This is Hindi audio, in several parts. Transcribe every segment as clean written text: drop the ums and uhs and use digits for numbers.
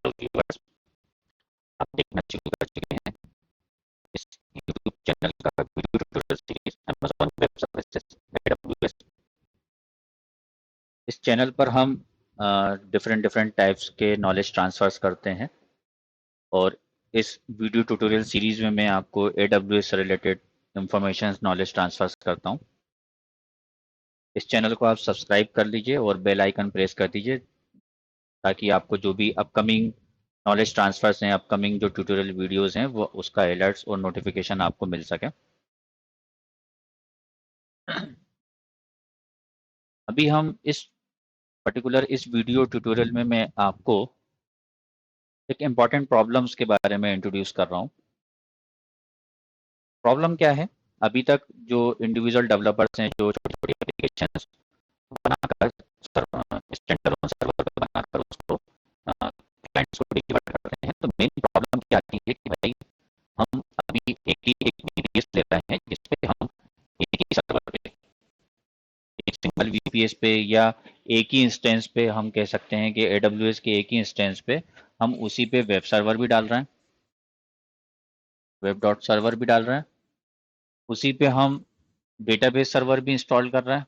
हेलो व्यूअर्स, आप देखना शुरू कर चुके हैं इस यूट्यूब चैनल का video tutorial series Amazon web services AWS। इस चैनल पर हम डिफरेंट डिफरेंट टाइप्स के नॉलेज ट्रांसफर्स करते हैं और इस वीडियो ट्यूटोरियल सीरीज में मैं आपको AWS से रिलेटेड इंफॉर्मेशन नॉलेज ट्रांसफर्स करता हूं। इस चैनल को आप सब्सक्राइब कर लीजिए और बेल आइकन प्रेस कर दीजिए ताकि आपको जो भी अपकमिंग नॉलेज ट्रांसफर्स हैं, अपकमिंग जो ट्यूटोरियल वीडियोस हैं, वो उसका अलर्ट्स और नोटिफिकेशन आपको मिल सके। अभी हम इस वीडियो ट्यूटोरियल में मैं आपको एक इम्पॉर्टेंट प्रॉब्लम्स के बारे में इंट्रोड्यूस कर रहा हूँ। प्रॉब्लम क्या है? अभी तक जो इंडिविजुअल डेवलपर्स हैं, जो छोटी छोटी एप्लीकेशन बनाकर स्टैंड अलोन सर्वर बनाकर उसको क्लाइंट्स को डिलीवर करते हैं, तो मेन प्रॉब्लम क्या आती है कि भाई हम अभी एक VPS ले रहे हैं जिसपे हम एक ही सर्वर पे, एक सिंगल VPS पे या एक ही इंस्टेंस पे, हम कह सकते हैं कि AWS के एक ही इंस्टेंस पे हम उसी पे वेब सर्वर भी डाल रहे हैं, वेब डॉट सर्वर भी डाल रहे हैं, उसी पे हम डेटाबेस सर्वर भी इंस्टॉल कर रहे हैं।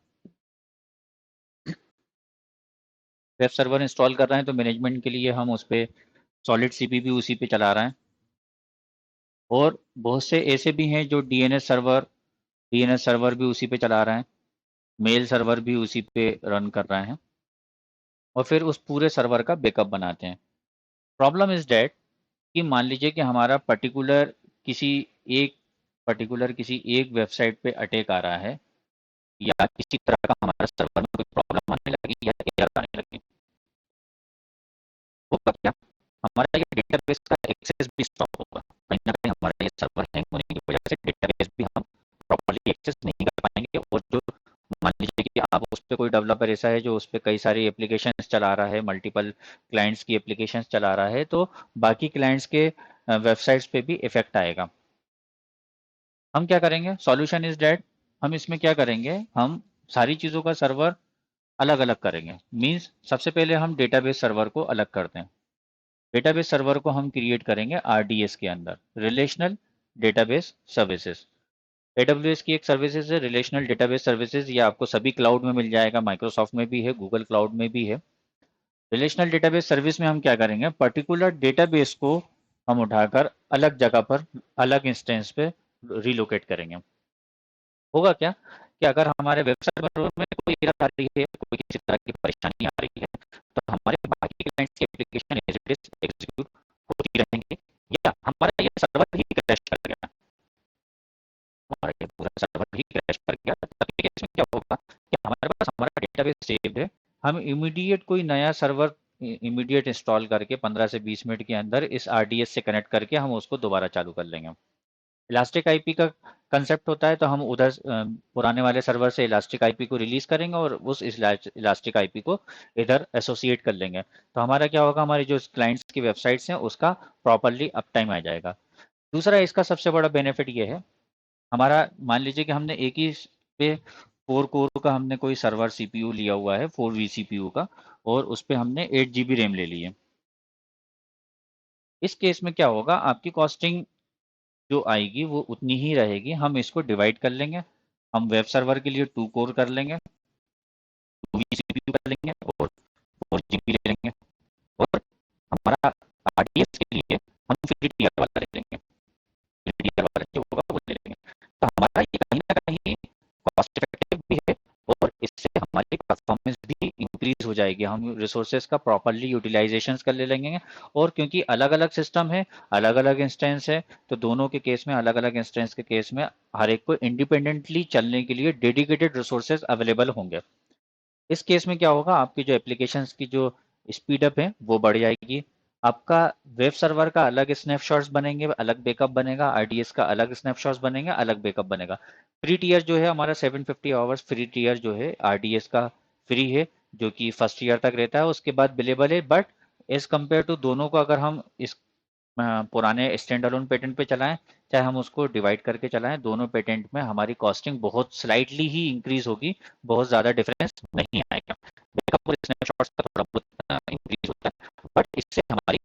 वेब सर्वर इंस्टॉल कर रहे हैं तो मैनेजमेंट के लिए हम उस पर सॉलिड CP भी उसी पे चला रहे हैं। और बहुत से ऐसे भी हैं जो DNS सर्वर भी उसी पे चला रहे हैं, मेल सर्वर भी उसी पे रन कर रहे हैं और फिर उस पूरे सर्वर का बैकअप बनाते हैं। प्रॉब्लम इज डैट कि मान लीजिए कि हमारा किसी किसी एक वेबसाइट पे अटैक आ रहा है या किसी तरह का हमारा सर्वर में कोई प्रॉब्लम आने लगी या एरर आने लगी, होगा क्या? हमारा ये डेटाबेस का एक्सेस भी स्टॉप होगा। कहीं ना कहीं हमारा ये सर्वर हैंग होने की वजह से डेटाबेस भी हम प्रॉपर्ली एक्सेस नहीं कर पाएंगे। और जो मान लीजिए कि आप उस पर कोई डेवलपर ऐसा है जो उस पर कई सारी एप्लीकेशंस चला रहा है, मल्टीपल क्लाइंट्स की एप्लीकेशंस चला रहा है, तो बाकी क्लाइंट्स के वेबसाइट्स पे भी इफेक्ट आएगा। हम क्या करेंगे? सॉल्यूशन इज डेट, हम इसमें क्या करेंगे, हम सारी चीज़ों का सर्वर अलग अलग करेंगे। मीन्स सबसे पहले हम डेटाबेस सर्वर को अलग करते हैं। डेटाबेस सर्वर को हम क्रिएट करेंगे RDS के अंदर, रिलेशनल डेटाबेस सर्विसेज। AWS की एक सर्विसेज है रिलेशनल डेटाबेस सर्विसेज, ये आपको सभी क्लाउड में मिल जाएगा, माइक्रोसॉफ्ट में भी है, गूगल क्लाउड में भी है। रिलेशनल डेटाबेस सर्विस में हम क्या करेंगे, पर्टिकुलर डेटाबेस को हम उठाकर अलग जगह पर, अलग इंस्टेंस पे रिलोकेट करेंगे। होगा क्या कि अगर हमारे वेब सर्वर में कोई एरर आ रही है, कोई किसी तरह की परेशानी आ रही है, तो हमारे बाकी क्लाइंट्स की application as it is execute होती रहेंगी या हमारा ये सर्वर ही क्रैश कर गया, हमारा ये पूरा सर्वर ही क्रैश कर गया, तब के केस में क्या होगा कि हमारे पास हमारा डेटाबेस सेव्ड है, हम इमीडिएट कोई नया सर्वर इमीडिएट इंस्टॉल करके 15 से 20 मिनट के अंदर इस RDS से कनेक्ट करके हम उसको दोबारा चालू कर लेंगे। इलास्टिक आईपी का कंसेप्ट होता है, तो हम उधर पुराने वाले सर्वर से इलास्टिक आईपी को रिलीज करेंगे और उस इलास्टिक आईपी को इधर एसोसिएट कर लेंगे। तो हमारा क्या होगा, हमारी जो क्लाइंट्स की वेबसाइट्स हैं उसका प्रॉपरली अप टाइम आ जाएगा। दूसरा इसका सबसे बड़ा बेनिफिट ये है, हमारा मान लीजिए कि हमने एक ही पे 4 कोर का हमने कोई सर्वर CPU लिया हुआ है, 4 vCPU का, और उस पर हमने 8 GB रैम ले ली है। इस केस में क्या होगा, आपकी कॉस्टिंग जो आएगी वो उतनी ही रहेगी। हम इसको डिवाइड कर लेंगे, हम वेब सर्वर के लिए 2 कोर कर लेंगे, 2 vCPU कर लेंगे और 4 GB ले लेंगे, और हमारा RDS के लिए हम फ्री टीयर वाला ले लेंगे, फ्री टीयर वाला जो होगा वो ले लेंगे। तो हमारा ये कहीं ना कहीं कॉस्ट इफेक्टिव भी है और इससे हमारी परफॉर्मेंस भी इंक्रीज हो जाएगी। हम रिसोर्सेज का प्रॉपरली यूटिलाइजेशन कर ले लेंगे, और क्योंकि अलग अलग सिस्टम है, अलग अलग इंस्टेंस है, तो दोनों के केस में, अलग अलग इंस्टेंस के केस में हर एक को इंडिपेंडेंटली चलने के लिए डेडिकेटेड रिसोर्सेज अवेलेबल होंगे। इस केस में क्या होगा, आपकी जो एप्लीकेशंस की जो स्पीड अप है वो बढ़ जाएगी। आपका वेब सर्वर का अलग स्नैपशॉट्स बनेंगे, अलग बैकअप बनेगा, RDS का अलग स्नैपशॉट्स बनेंगे, अलग बैकअप बनेगा। फ्री टीयर जो है हमारा 750 आवर्स फ्री टीयर जो है RDS का फ्री है, जो कि फर्स्ट ईयर तक रहता है, उसके बाद बिलेबल है। बट एज कम्पेयर टू दोनों को अगर हम इस पुराने स्टैंड अलोन पेटेंट पे चलाएं, चाहे हम उसको डिवाइड करके चलाएं, दोनों पेटेंट में हमारी कॉस्टिंग बहुत स्लाइटली ही इंक्रीज होगी, बहुत ज़्यादा डिफरेंस नहीं आएगा। बैकअप और स्नैपशॉट्स का थोड़ा बहुत इंक्रीज होता है, बट इससे हमारी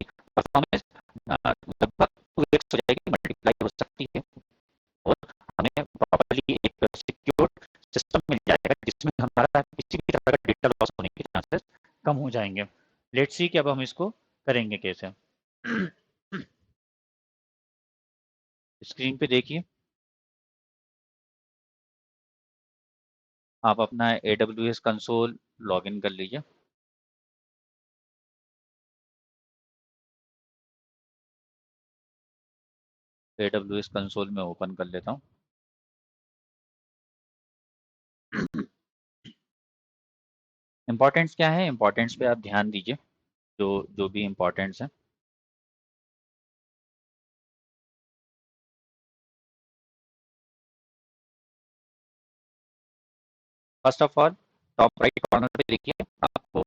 लेट्स सी कि अब हम इसको करेंगे कैसे। स्क्रीन पे देखिए, आप अपना AWS कंसोल लॉगिन कर लीजिए। AWS कंसोल में ओपन कर लेता हूँ। इंपॉर्टेंट्स क्या है, इंपॉर्टेंट्स पे आप ध्यान दीजिए, जो जो भी इंपॉर्टेंट्स हैं। First of all, top right corner पे देखिए, आपको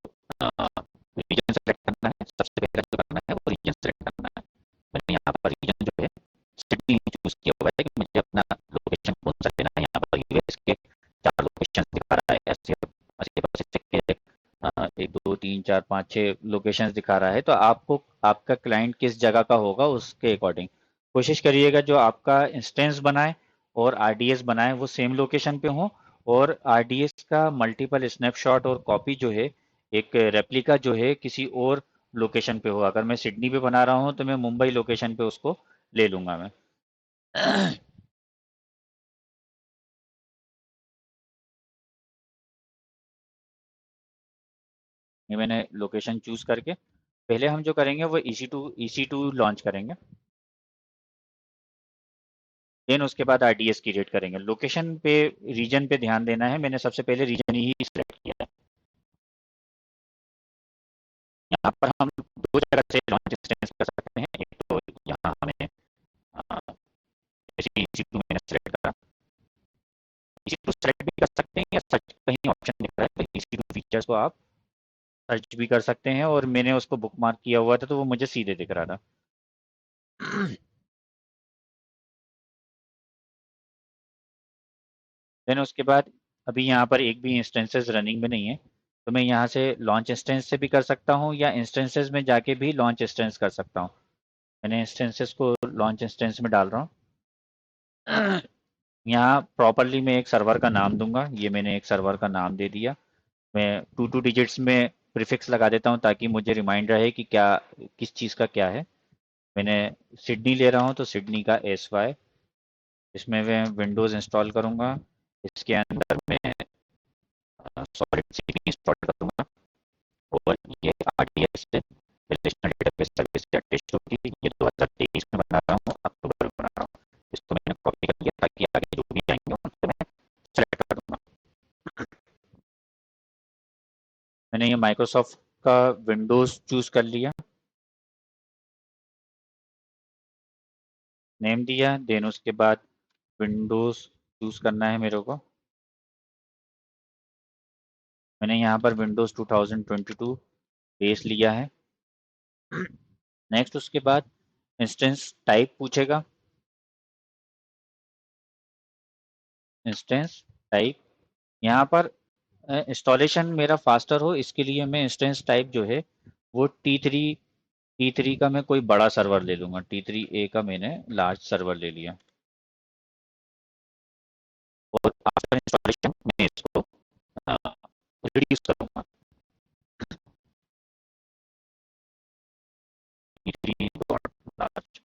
रीजन सेलेक्ट करना है। सबसे पहले जो करना है वो रीजन सेलेक्ट करना है। मैंने यहाँ पर रीजन जो है सिडनी चूज किया हुआ है कि मुझे अपना लोकेशन कौन सा लेना है। यहाँ पर यूएस के 4 लोकेशन दिखा रहा है, ऐसे ऐसे बस के 1 2 3 4 5 6 लोकेशंस दिखा रहा है। तो आपको आपका क्लाइंट किस जगह का होगा उसके अकॉर्डिंग कोशिश करिएगा जो आपका इंस्टेंस बनाए और आरडीएस बनाए वो सेम लोकेशन पे हो, और आरडीएस का मल्टीपल स्नैपशॉट और कॉपी जो है, एक रेप्लिका जो है किसी और लोकेशन पे हो। अगर मैं सिडनी पे बना रहा हूँ तो मैं मुंबई लोकेशन पे उसको ले लूंगा मैं। ये मैंने लोकेशन चूज करके, पहले हम जो करेंगे वो EC2 लॉन्च करेंगे, देन उसके बाद आरडीएस क्रिएट करेंगे। लोकेशन पे, रीजन पे ध्यान देना है, मैंने सबसे पहले रीजन ही सिलेक्ट किया है। यहाँ पर हम दो जगह से लॉन्च इंस्टेंस कर सकते हैं। एक तो यहाँ हमें जैसे EC2 मैंने सेलेक्ट करा, EC2 सेलेक्ट भी कर सकते हैं या सर्च कहीं ऑप्शन दिख रहा है तो EC2 फीचर्स को आप सर्च भी कर सकते हैं, और मैंने उसको बुकमार्क किया हुआ था तो वो मुझे सीधे दिख रहा था। देन उसके बाद अभी यहाँ पर एक भी इंस्टेंसेस रनिंग में नहीं है, तो मैं यहाँ से लॉन्च इंस्टेंस से भी कर सकता हूँ या इंस्टेंसेस में जाके भी लॉन्च इंस्टेंस कर सकता हूँ। मैंने इंस्टेंसेस को लॉन्च इंस्टेंस में डाल रहा हूँ। यहाँ प्रॉपरली मैं एक सर्वर का नाम दूंगा, ये मैंने एक सर्वर का नाम दे दिया। मैं 2 2 डिजिट्स में प्रीफिक्स लगा देता हूँ ताकि मुझे रिमाइंड रहे कि क्या किस चीज़ का क्या है। मैंने सिडनी ले रहा हूँ तो सिडनी का SY, इसमें मैं विंडोज़ इंस्टॉल करूँगा। इसके अंदर मैं सॉलिड सी इंस्टॉल करूँगा, और ये RDS से रिलेशनल डेटाबेस सर्विस से अटैच होगी। ये 2023 में बना रहा हूँ, अक्टूबर में बना रहा हूँ। इसको मैंने कॉपी कर लिया ताकि आगे जो भी आएंगे उनको मैं सेलेक्ट कर दूंगा। मैंने ये माइक्रोसॉफ्ट का विंडोज़ चूज़ कर लिया, नेम दिया, देन उसके बाद विंडोज़ चूज़ करना है मेरे को। मैंने यहाँ पर विंडोज़ 2022 बेस लिया है। नेक्स्ट उसके बाद इंस्टेंस टाइप पूछेगा, इंस्टेंस टाइप। यहाँ पर इंस्टॉलेशन मेरा फास्टर हो इसके लिए मैं इंस्टेंस टाइप जो है वो टी थ्री का मैं कोई बड़ा सर्वर ले लूँगा। T3A का मैंने लार्ज सर्वर ले लिया, और आफ्टर इंस्टॉलेशन मैं इसको रिड्यूस करूँगा। T3 dot large,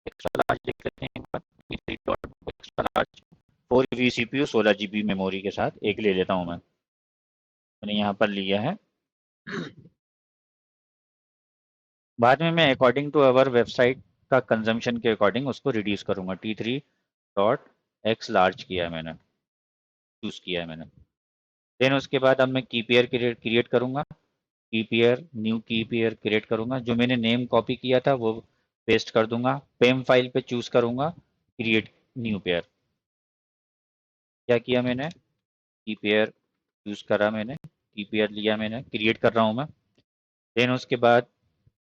extra large लिख लेते हैं एक बार। T3 dot extra large, 4 GB CPU 16 GB memory के साथ एक ले लेता हूँ मैं। मैंने यहाँ पर लिया है। बाद में मैं अकॉर्डिंग टू अवर वेबसाइट का कंजम्पशन के अकॉर्डिंग उसको रिड्यूस करूँगा। T3 डॉट एक्स लार्ज किया है मैंने, चूज़ किया है मैंने। देन उसके बाद अब मैं की पेयर क्रिएट करूँगा। की पेयर, न्यू की पेयर क्रिएट करूँगा। जो मैंने नेम कॉपी किया था वो पेस्ट कर दूंगा। पेम फाइल पे चूज़ करूँगा क्रिएट न्यू पेयर। क्या किया मैंने, की पेयर चूज़ करा मैंने, की पेयर लिया मैंने, क्रिएट कर रहा हूँ मैं। देन उसके बाद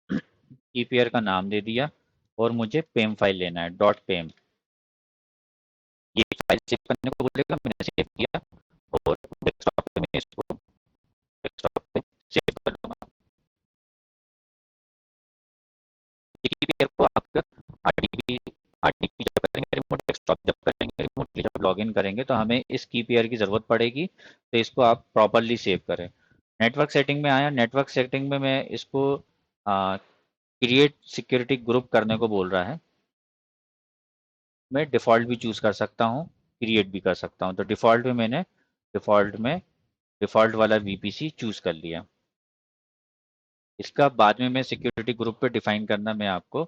की पेयर का नाम दे दिया, और मुझे पेम फाइल लेना है, डॉट पेम। ये फाइल सेव करने को बोलेगा, मैंने सेव किया, और डेस्कटॉप पे मैं इसको डेस्कटॉप पे सेव कर दूंगा। की पेयर को आप आरडीपी आरडीपी जब करेंगे, रिमोट डेस्कटॉप जब करेंगे, रिमोटली जब लॉगिन करेंगे तो हमें इस की पेयर की ज़रूरत पड़ेगी, तो इसको आप प्रॉपरली सेव करें। नेटवर्क सेटिंग में आया, नेटवर्क सेटिंग में मैं इसको क्रिएट सिक्योरिटी ग्रुप करने को बोल रहा है। मैं डिफ़ॉल्ट भी चूज़ कर सकता हूँ, क्रिएट भी कर सकता हूँ। तो डिफ़ॉल्ट में डिफ़ॉल्ट वाला वीपीसी चूज़ कर लिया। इसका बाद में मैं सिक्योरिटी ग्रुप पे डिफाइन करना मैं आपको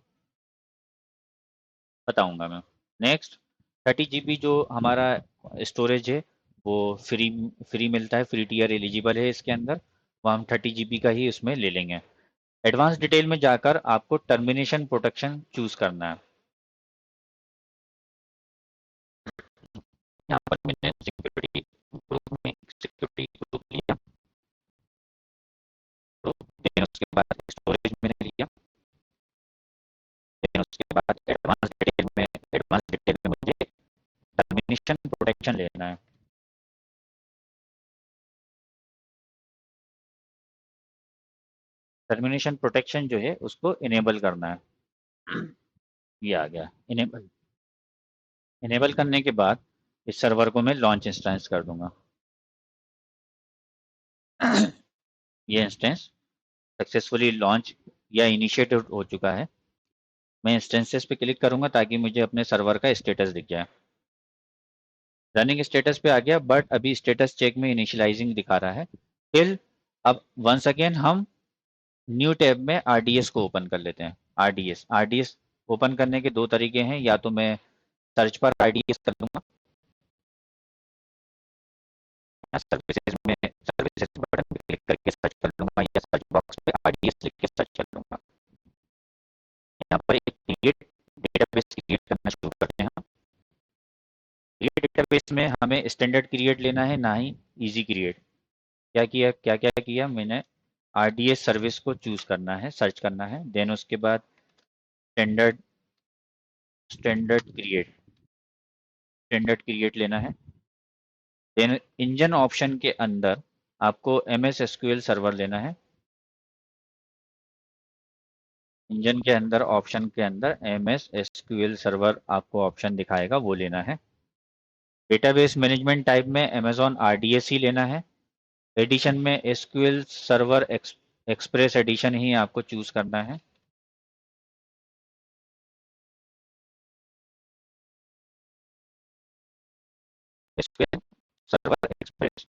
बताऊंगा मैं। नेक्स्ट, 30 GB जो हमारा स्टोरेज है वो फ्री फ्री मिलता है, फ्री टीयर एलिजिबल है इसके अंदर, वो हम 30 GB का ही उसमें ले लेंगे। एडवांस डिटेल में जाकर आपको टर्मिनेशन प्रोटेक्शन चूज करना है। यहाँ पर मैंने सिक्योरिटी ग्रुप लिया, तो देन उसके बाद स्टोरेज मैंने लिया, देन उसके बाद एडवांस डिटेल में मुझे टर्मिनेशन प्रोटेक्शन लेना है। टर्मिनेशन प्रोटेक्शन जो है उसको इनेबल करना है। ये आ गया इनेबल। इनेबल करने के बाद इस सर्वर को मैं लॉन्च इंस्टेंस कर दूंगा। ये इंस्टेंस सक्सेसफुली लॉन्च या इनिशिएट हो चुका है। मैं इंस्टेंसेस पे क्लिक करूंगा ताकि मुझे अपने सर्वर का स्टेटस दिख जाए। रनिंग स्टेटस पे आ गया, बट अभी स्टेटस चेक में इनिशियलाइजिंग दिखा रहा है टिल। अब वंस अगेन हम न्यू टैब में आरडीएस को ओपन कर लेते हैं। आरडीएस ओपन करने के दो तरीके हैं, या तो मैं सर्च पर आरडीएस कर लूंगा, सर्विसेज में सर्विसेज बटन पे क्लिक करके सर्च कर लूंगा, या सर्च बॉक्स पे आरडीएस लिख के सर्च कर लूंगा। यहाँ पर एक क्रिएट डेटाबेस क्रिएट करना शुरू करते हैं हम। क्रिएट डेटाबेस में हमें स्टैंडर्ड क्रिएट लेना है, ना ही इजी क्रिएट। क्या क्या किया मैंने, आरडीएस सर्विस को चूज करना है, सर्च करना है, देन उसके बाद स्टैंडर्ड स्टैंडर्ड क्रिएट लेना है। देन इंजन ऑप्शन के अंदर आपको एमएस एसक्यूएल सर्वर लेना है। इंजन के अंदर ऑप्शन के अंदर एमएस एसक्यूएल सर्वर आपको ऑप्शन दिखाएगा, वो लेना है। डेटाबेस मैनेजमेंट टाइप में अमेजॉन आरडीएस ही लेना है। एडिशन में एसक्यूएल सर्वर एक्सप्रेस एडिशन ही आपको चूज करना है। SQL server express.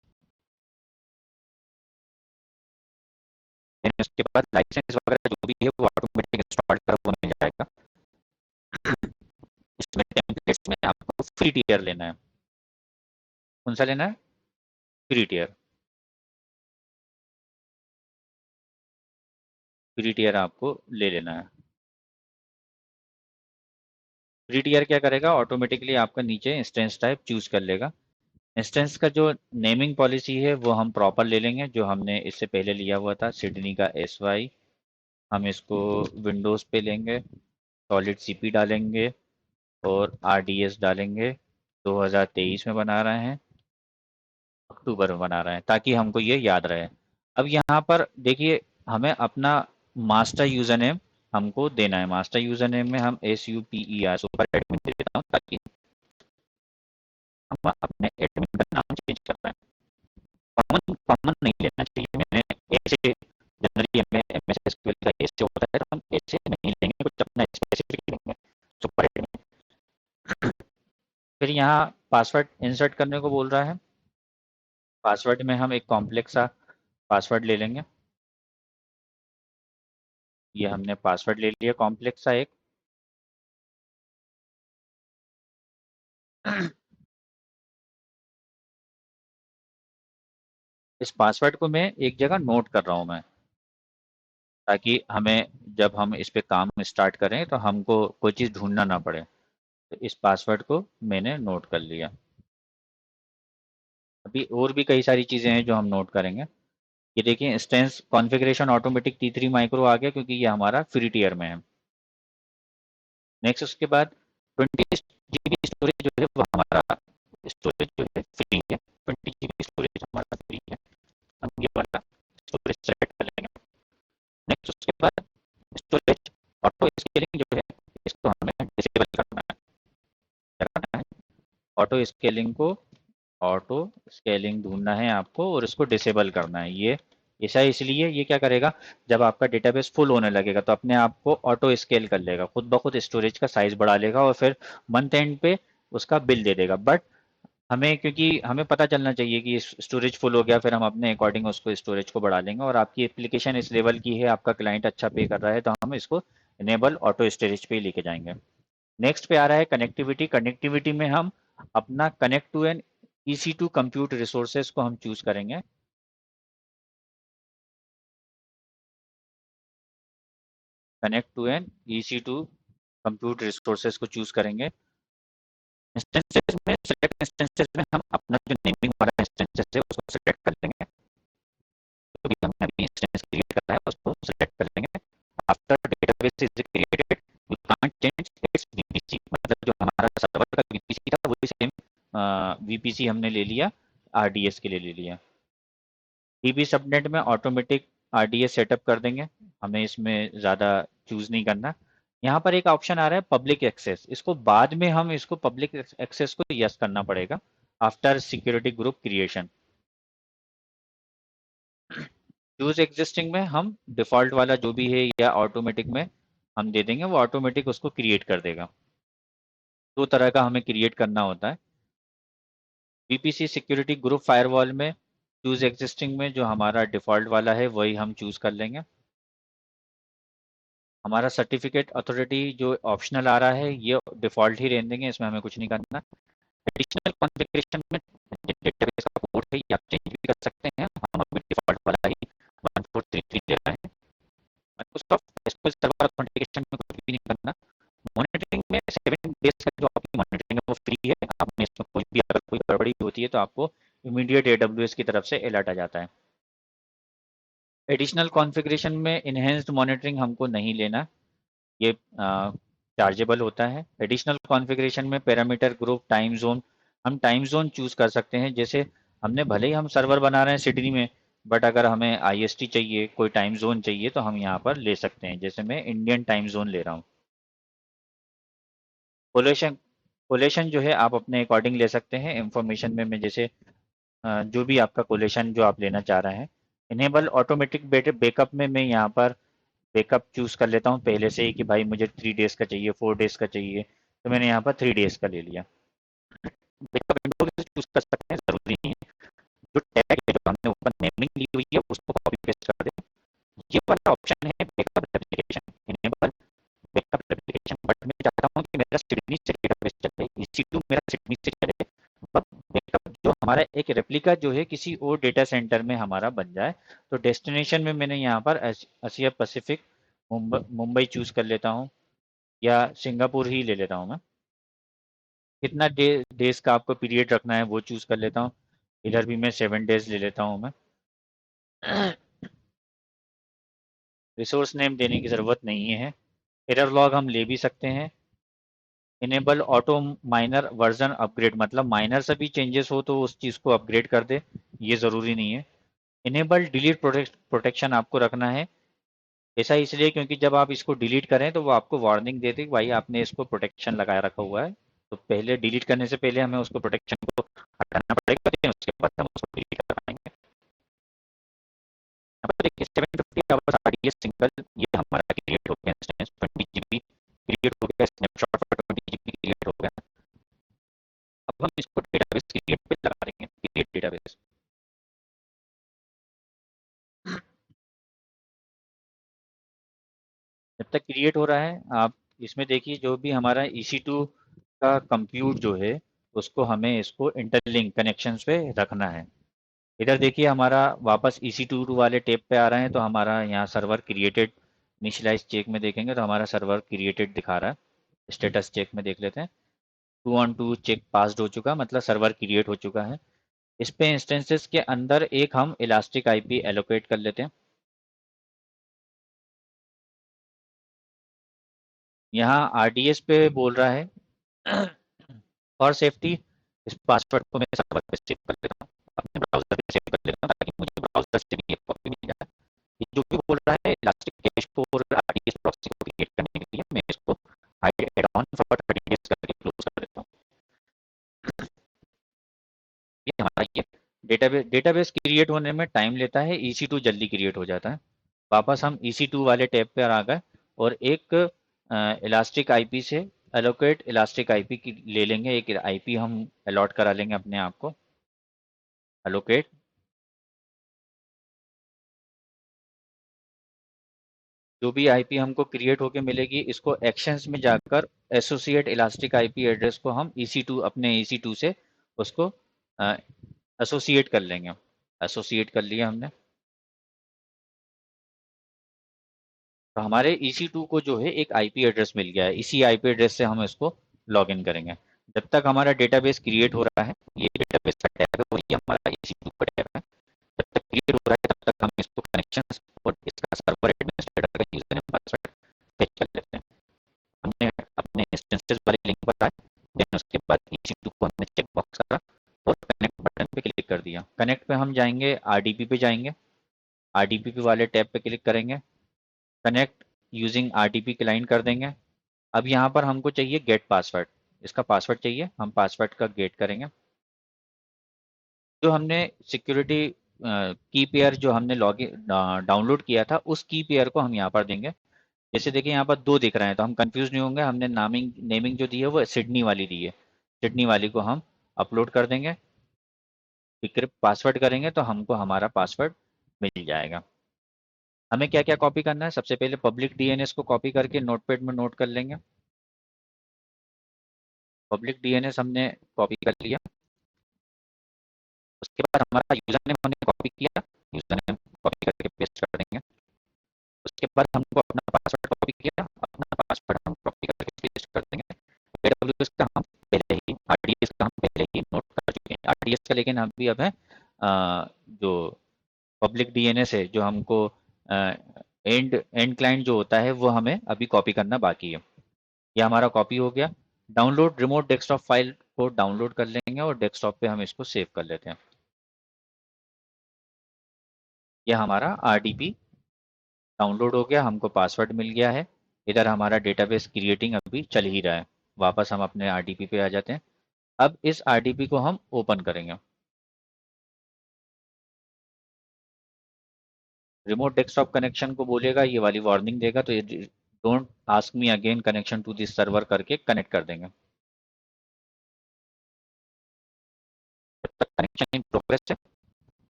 देन उसके बाद लाइसेंस वगैरह जो भी है वो ऑटोमेटिक इंस्टॉल कर वो मिल जाएगा। इसमें टेम्पलेट्स में आपको फ्री टियर लेना है। कौन सा लेना है? Free tier. फ्री टियर आपको ले लेना है। फ्री टियर क्या करेगा, ऑटोमेटिकली आपका नीचे इंस्टेंस टाइप चूज कर लेगा। इंस्टेंस का जो नेमिंग पॉलिसी है वो हम प्रॉपर ले लेंगे, जो हमने इससे पहले लिया हुआ था, सिडनी का SY। हम इसको विंडोज़ पे लेंगे, सॉलिड सीपी डालेंगे और RDS डालेंगे। 2023 में बना रहे हैं, अक्टूबर में बना रहे हैं, ताकि हमको ये याद रहे। अब यहाँ पर देखिए, हमें अपना मास्टर यूज़र नेम हमको देना है। मास्टर यूज़र नेम में हम SUPER सुपर एडमिन दे देता हूँ, ताकि हम अपने एडमिन का नाम चेंज कर रहे हैं। कॉमन कॉमन नहीं लेना चाहिए। मैंने ऐसे जनरली हमें एमएस एसक्यूएल का ऐसे होता है, तो हम ऐसे नहीं लेंगे, कुछ अपना स्पेसिफिक लेंगे, सुपर एडमिन। फिर यहाँ पासवर्ड इंसर्ट करने को बोल रहा है। पासवर्ड में हम एक कॉम्प्लेक्स सा पासवर्ड ले लेंगे। ये हमने पासवर्ड ले लिया कॉम्प्लेक्स सा एक। इस पासवर्ड को मैं एक जगह नोट कर रहा हूँ मैं, ताकि हमें जब हम इस पे काम स्टार्ट करें तो हमको कोई चीज़ ढूंढना ना पड़े। तो इस पासवर्ड को मैंने नोट कर लिया। अभी और भी कई सारी चीज़ें हैं जो हम नोट करेंगे। ये देखिए, instance configuration automatic T3 micro आ गया, क्योंकि ये हमारा फ्री टियर में है। नेक्स्ट उसके बाद 20 GB स्टोरेज जो है वो हमारा स्टोरेज जो है फ्री है। 20 GB स्टोरेज हमारा फ्री है, हम ये वाला स्टोरेज सेलेक्ट कर लेंगे। नेक्स्ट उसके बाद स्टोरेज ऑटो स्केलिंग जो है, इसको हमें डिसेबल करना है। क्या करना है? ऑटो स्केलिंग को ऑटो स्केलिंग ढूंढना है आपको और इसको डिसेबल करना है। ये ऐसा इसलिए ये क्या करेगा, जब आपका डेटाबेस फुल होने लगेगा तो अपने आप को ऑटो स्केल कर लेगा, खुद ब खुद स्टोरेज का साइज बढ़ा लेगा और फिर मंथ एंड पे उसका बिल दे देगा। बट हमें, क्योंकि हमें पता चलना चाहिए कि स्टोरेज फुल हो गया, फिर हम अपने अकॉर्डिंग उसको स्टोरेज को बढ़ा लेंगे, और आपकी एप्लीकेशन इस लेवल की है, आपका क्लाइंट अच्छा पे कर रहा है, तो हम इसको इनेबल ऑटो स्टोरेज पे ही लेके जाएंगे। नेक्स्ट पे आ रहा है कनेक्टिविटी। कनेक्टिविटी में हम अपना connect to an EC2 compute resources को हम चूज करेंगे। Connect to an EC2 compute resources को चूज करेंगे। इंस्टेंसेस में, सेलेक्ट इंस्टेंसेस में हम अपना जो नेमिंग वाला इंस्टेंसेस है उसको सेलेक्ट कर लेंगे, जो भी हमने अभी इंस्टेंस क्रिएट करा है उसको सेलेक्ट कर लेंगे। After database is created you can't change it's VPC, मतलब जो हमारा सर्वर का VPC था वही सेम VPC हमने ले लिया, RDS के लिए ले लिया। DB सबनेट में ऑटोमेटिक RDS सेटअप कर देंगे, हमें इसमें ज़्यादा चूज़ नहीं करना। यहाँ पर एक ऑप्शन आ रहा है पब्लिक एक्सेस, इसको बाद में हम इसको पब्लिक एक्सेस को यस करना पड़ेगा after security group creation. Choose existing में हम डिफॉल्ट वाला जो भी है या ऑटोमेटिक में हम दे देंगे, वो ऑटोमेटिक उसको क्रिएट कर देगा। दो तरह का हमें क्रिएट करना होता है। VPC सिक्योरिटी ग्रुप फायरवॉल में चूज एग्जिस्टिंग में जो हमारा डिफॉल्ट वाला है वही हम चूज कर लेंगे। हमारा सर्टिफिकेट अथॉरिटी जो ऑप्शनल आ रहा है ये डिफॉल्ट ही रहने देंगे, इसमें हमें कुछ नहीं करना। एडिशनल कॉन्फ़िगरेशन में डेटाबेस का पोर्ट है ये आप चेंज भी कर सकते हैं, हम अभी डिफॉल्ट वाला ही 1433 ले रहे हैं। माइक्रोसॉफ्ट एसक्यूएल सर्वर ऑथेंटिकेशन में कुछ भी नहीं करना। मॉनिटरिंग में 7 डेज का जो आपकी मॉनिटरिंग है वो फ्री है, आपने इसमें कोई भी अगर कोई गड़बड़ी होती है तो आपको इमीडिएट AWS की तरफ से अलर्ट आ जाता है। एडिशनल कॉन्फ़िगरेशन में इनहेंस्ड मॉनिटरिंग हमको नहीं लेना, ये चार्जेबल होता है। एडिशनल कॉन्फ़िगरेशन में पैरामीटर ग्रुप टाइम जोन, हम टाइम जोन चूज़ कर सकते हैं। जैसे हमने भले ही हम सर्वर बना रहे हैं सिडनी में, बट अगर हमें IST चाहिए, कोई टाइम जोन चाहिए तो हम यहाँ पर ले सकते हैं, जैसे मैं इंडियन टाइम जोन ले रहा हूँ। कोलेशन, कोलेशन जो है आप अपने अकॉर्डिंग ले सकते हैं। इंफॉर्मेशन में मैं जैसे जो भी आपका कोलेशन जो आप लेना चाह रहे हैं। इनेबल ऑटोमेटिक बैकअप में मैं यहाँ पर बैकअप चूज़ कर लेता हूँ पहले से ही कि भाई मुझे 3 डेज़ का चाहिए, 4 डेज़ का चाहिए, तो मैंने यहाँ पर 3 डेज़ का ले लिया। बैकअप विंडो से चूज़ कर सकते हैं, ज़रूरी नहीं है। जो टैग है जो हमने ऊपर नेमिंग ली हुई है उसको कॉपी पेस्ट कर दें। ये वाला ऑप्शन है backup replication, enable backup replication, but मैं चाहता हूँ कि मेरा सिडनी से डेटाबेस चले, EC2 मेरा सिडनी से चले, बट बैकअप जो हमारा एक रेप्लिका जो है किसी और डेटा सेंटर में हमारा बन जाए। तो डेस्टिनेशन में मैंने यहाँ पर एशिया पैसिफिक मुंबई चूज़ कर लेता हूँ, या सिंगापुर ही ले लेता हूँ मैं। कितना डेज का आपको पीरियड रखना है वो चूज़ कर लेता हूँ, इधर भी मैं 7 डेज ले लेता हूँ मैं। रिसोर्स नेम देने की ज़रूरत नहीं है। एरर लॉग हम ले भी सकते हैं। Enable auto minor version upgrade, मतलब माइनर से भी चेंजेस हो तो उस चीज़ को अपग्रेड कर दे, ये ज़रूरी नहीं है। इनेबल डिलीट प्रोटेक्शन आपको रखना है, ऐसा इसलिए क्योंकि जब आप इसको डिलीट करें तो वो आपको वार्निंग देती कि भाई आपने इसको प्रोटेक्शन लगाए रखा हुआ है, तो पहले डिलीट करने से पहले हमें उसको प्रोटेक्शन को हटाना पड़ेगा, लेकिन उसके बाद हम उसको डिलीट कर पाएंगे। यहाँ पर देखिए 750 आवर्स RDS सिंगल, ये हमारा क्रिएट हो गया इंस्टेंस, 20 GB क्रिएट हो गया, स्नैपशॉट पर 20 GB क्रिएट हो गया। अब हम इसको डेटाबेस क्रिएट पे लगा देंगे, क्रिएट डेटाबेस। जब तक क्रिएट हो रहा है आप इसमें देखिए जो भी हमारा EC2 का कंप्यूट जो है उसको हमें इसको इंटरलिंक कनेक्शंस पे रखना है। इधर देखिए हमारा वापस EC2 वाले टेप पे आ रहे हैं, तो हमारा यहाँ सर्वर क्रिएटेड, इनिशियलाइज चेक में देखेंगे तो हमारा सर्वर क्रिएटेड दिखा रहा है। स्टेटस चेक में देख लेते हैं, 2 on 2 चेक पास्ड हो चुका, मतलब सर्वर क्रिएट हो चुका है। इस पे इंस्टेंसेस के अंदर एक हम इलास्टिक IP एलोकेट कर लेते हैं। यहाँ RDS पे बोल रहा है फॉर सेफ्टी इस पासवर्ड को मैं सर्वर पे सेव कर लेता हूँ, अपने ब्राउजर पे सेव कर लेता हूँ ताकि मुझे ब्राउजर से भी एक कॉपी मिल जाए। ये जो भी बोल रहा है इलास्टिक कैश को और RDS प्रॉक्सी को क्रिएट करने के लिए मैं इसको एड ऑन फॉर 30 डेज करके क्लोज कर देता हूँ। ये हमारा ये डेटाबेस क्रिएट होने में टाइम लेता है, EC2 जल्दी क्रिएट हो जाता है। वापस हम EC2 वाले टैब पर आ गए और एक इलास्टिक आईपी से एलोकेट इलास्टिक आईपी की ले लेंगे, एक आईपी हम अलॉट करा लेंगे अपने आप को, एलोकेट। जो भी आईपी हमको क्रिएट होके मिलेगी, इसको एक्शंस में जाकर एसोसिएट इलास्टिक आईपी एड्रेस को हम EC2 अपने EC2 से उसको एसोसिएट कर लेंगे। एसोसिएट कर लिया हमने, तो हमारे EC2 को जो है एक आईपी एड्रेस मिल गया है। इसी आईपी एड्रेस से हम इसको लॉगिन करेंगे। जब तक हमारा डेटाबेस क्रिएट हो रहा है, ये डेटाबेस का टैब है, वही हमारा EC2 का टैब है। जब तक क्रिएट हो रहा है तब तक हम इसको कनेक्शन और इसका सर्वर एडमिनिस्ट्रेटर का यूजर नेम पासवर्ड फेच कर लेते हैं। हमने अपने इंस्टेंसेस वाले लिंक पर आए, देन उसके बाद EC2 को हमने चेक बॉक्स करा और कनेक्ट बटन पे क्लिक कर दिया। कनेक्ट पे हम जाएंगे, RDP पे जाएंगे, RDP वाले टैब पे क्लिक करेंगे, कनेक्ट यूजिंग RDP क्लाइंट कर देंगे। अब यहाँ पर हमको चाहिए गेट पासवर्ड, इसका पासवर्ड चाहिए, हम पासवर्ड का गेट करेंगे। जो हमने सिक्योरिटी की पेयर जो हमने लॉगिन डाउनलोड किया था, उस की पेयर को हम यहाँ पर देंगे। जैसे देखिए यहाँ पर 2 दिख रहे हैं, तो हम कंफ्यूज नहीं होंगे। हमने नेमिंग जो दी है वो सिडनी वाली दी है, सिडनी वाली को हम अपलोड कर देंगे। डिक्रिप्ट पासवर्ड करेंगे तो हमको हमारा पासवर्ड मिल जाएगा। हमें क्या क्या कॉपी करना है, सबसे पहले पब्लिक DNS को कॉपी करके नोटपैड में नोट कर लेंगे। पब्लिक DNS हमने कॉपी कर लिया। उसके बाद हमारा यूजर नेम हमने कॉपी किया, यूजर नेम कॉपी करके पेस्ट कर देंगे। उसके बाद हमको अपना पासवर्ड कॉपी किया, अपना पासवर्ड हम कॉपी करके पेस्ट कर देंगे। AWS का हम पहले ही, RDS का हम पहले ही नोट कर चुके हैं। RDS का लेकिन अभी अब है जो पब्लिक DNS है, जो हमको एंड क्लाइंट जो होता है वो हमें अभी कॉपी करना बाकी है। ये हमारा कॉपी हो गया। डाउनलोड रिमोट डेस्कटॉप फाइल को डाउनलोड कर लेंगे और डेस्कटॉप पे हम इसको सेव कर लेते हैं। यह हमारा RDP डाउनलोड हो गया, हमको पासवर्ड मिल गया है। इधर हमारा डेटाबेस क्रिएटिंग अभी चल ही रहा है। वापस हम अपने RDP पे आ जाते हैं। अब इस RDP को हम ओपन करेंगे। रिमोट डेस्कटॉप कनेक्शन को बोलेगा, ये वाली वार्निंग देगा, तो ये don't ask me again connection to this server करके कनेक्ट कर देंगे। जब तक कनेक्शन इन प्रोग्रेस है,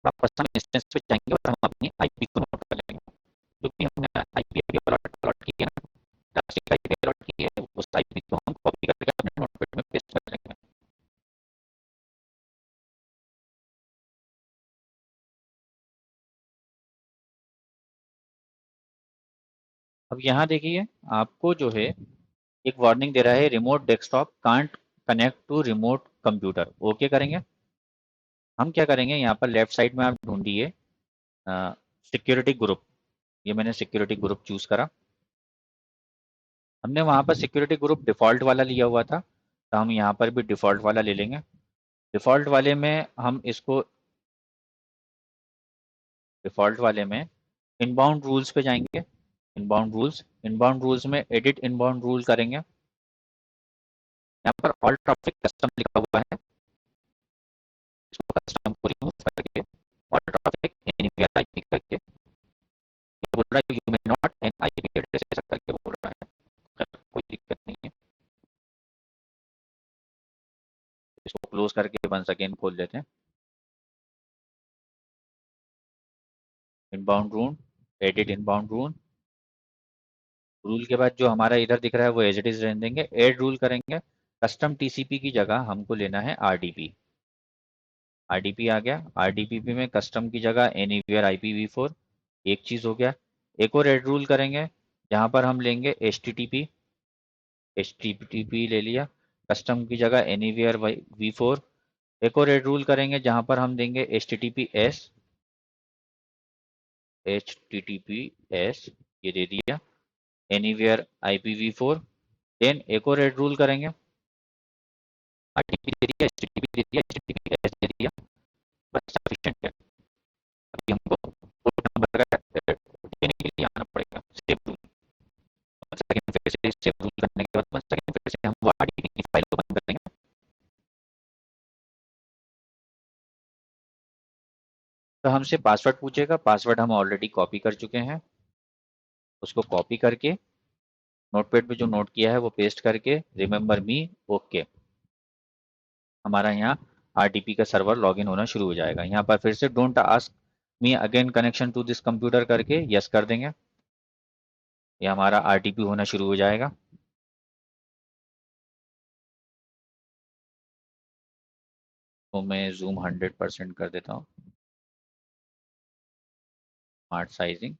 वापस हम इंस्टेंस पे जाएंगे और हम अपनी आईपी को नोट कर लेंगे। क्योंकि हमने आईपी अभी अलॉट की है ना, प्लास्टिक आईपी अलॉट की है, उस आईपी को हम कॉपी करके अपने नोटपैड में पेस्ट कर लेंगे। अब यहाँ देखिए, आपको जो है एक वार्निंग दे रहा है, remote desktop can't connect to remote computer. Okay करेंगे। हम क्या करेंगे, यहाँ पर लेफ्ट साइड में आप ढूंढिए सिक्योरिटी ग्रुप। ये मैंने सिक्योरिटी ग्रुप चूज करा। हमने वहाँ पर सिक्योरिटी ग्रुप डिफ़ॉल्ट वाला लिया हुआ था, तो हम यहाँ पर भी डिफ़ॉल्ट वाला ले लेंगे। डिफ़ॉल्ट वाले में हम इसको, डिफ़ॉल्ट वाले में इनबाउंड रूल्स पे जाएंगे। इनबाउंड रूल्स में एडिट इनबाउंड रूल करेंगे। यहाँ पर ऑल ट्रैफिक कस्टम लिखा हुआ है, इसको कस्टम को रिमूव करके ऑल ट्रैफिक एनीवेयर आईपी करके, ये बोल रहा है you may not an IP address, ऐसा करके बोल रहा है। कोई दिक्कत नहीं है, इसको क्लोज करके वंस अगेन खोल देते हैं। Inbound rule, edit inbound rule. Rule के बाद जो हमारा इधर दिख रहा है वो एज इट इज रहने देंगे। एड रूल करेंगे, कस्टम टीसीपी की जगह हमको लेना है आरडीपी। आरडीपी आ गया। आरडीपी में कस्टम की जगह एनीवेयर IPv4, एक चीज हो गया। एक और एड रूल करेंगे, जहां पर हम लेंगे HTTP। HTTP ले लिया, कस्टम की जगह एनीवेयर V4। एक और एड रूल करेंगे, जहां पर हम देंगे HTTPS। HTTPS ये दे दिया, एनीवेयर IPv4। देन एक और एड रूल करेंगे, RTP दे दिया, HTTP दे दिया, HTTPS दे दिया, बस सफिशिएंट है। अभी हमको पोर्ट नंबर देने के लिए आना पड़ेगा सेव रूल। सेकंड फिर से सेव रूल करने के बाद सेकंड फिर से हम वो RDP की फाइल को बंद कर देंगे। तो हमसे पासवर्ड पूछेगा, पासवर्ड हम ऑलरेडी कॉपी कर चुके हैं। उसको कॉपी करके नोटपैड पे जो नोट किया है वो पेस्ट करके रिमेंबर मी, ओके, हमारा यहाँ आरटीपी का सर्वर लॉगिन होना शुरू हो जाएगा। यहाँ पर फिर से don't ask me again connection to this computer करके यस कर देंगे, ये हमारा आरटीपी होना शुरू हो जाएगा। तो मैं जूम 100% कर देता हूँ, स्मार्ट साइजिंग।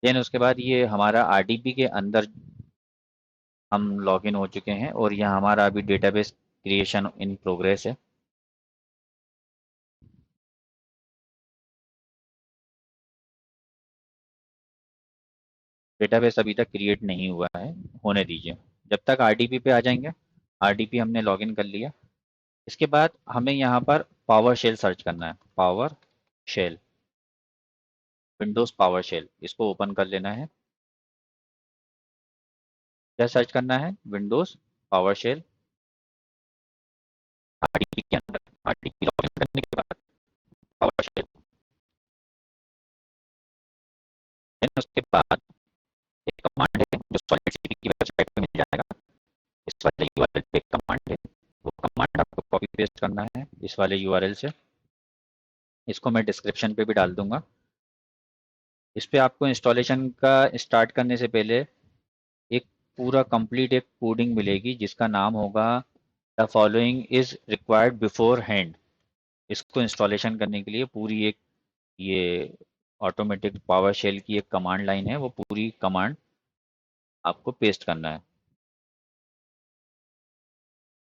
देन उसके बाद ये हमारा आरडीपी के अंदर हम लॉगिन हो चुके हैं और यह हमारा अभी डेटाबेस क्रिएशन इन प्रोग्रेस है। डेटाबेस अभी तक क्रिएट नहीं हुआ है, होने दीजिए। जब तक आरडीपी पे आ जाएंगे, आरडीपी हमने लॉगिन कर लिया। इसके बाद हमें यहाँ पर पावर शेल सर्च करना है, PowerShell, Windows PowerShell, इसको ओपन कर लेना है। क्या सर्च करना है? विंडोज़ पावर शेल, आरडीपी के अंदर, आरडीपी लॉगिन करने के बाद पावर शेल। देन उसके बाद एक कमांड है जो सॉलिड सीपी की वेबसाइट पे मिल जाएगा, इस वाले यूआरएल पे एक कमांड है, वो कमांड आपको कॉपी पेस्ट करना है इस वाले यूआरएल से। इसको मैं डिस्क्रिप्शन पे भी डाल दूंगा। इस पे आपको इंस्टॉलेशन का स्टार्ट करने से पहले एक पूरा कंप्लीट एक कोडिंग मिलेगी जिसका नाम होगा the following is required before hand. इसको इंस्टॉलेशन करने के लिए पूरी एक ये ऑटोमेटिक पावर शेल की एक कमांड लाइन है, वो पूरी कमांड आपको पेस्ट करना है।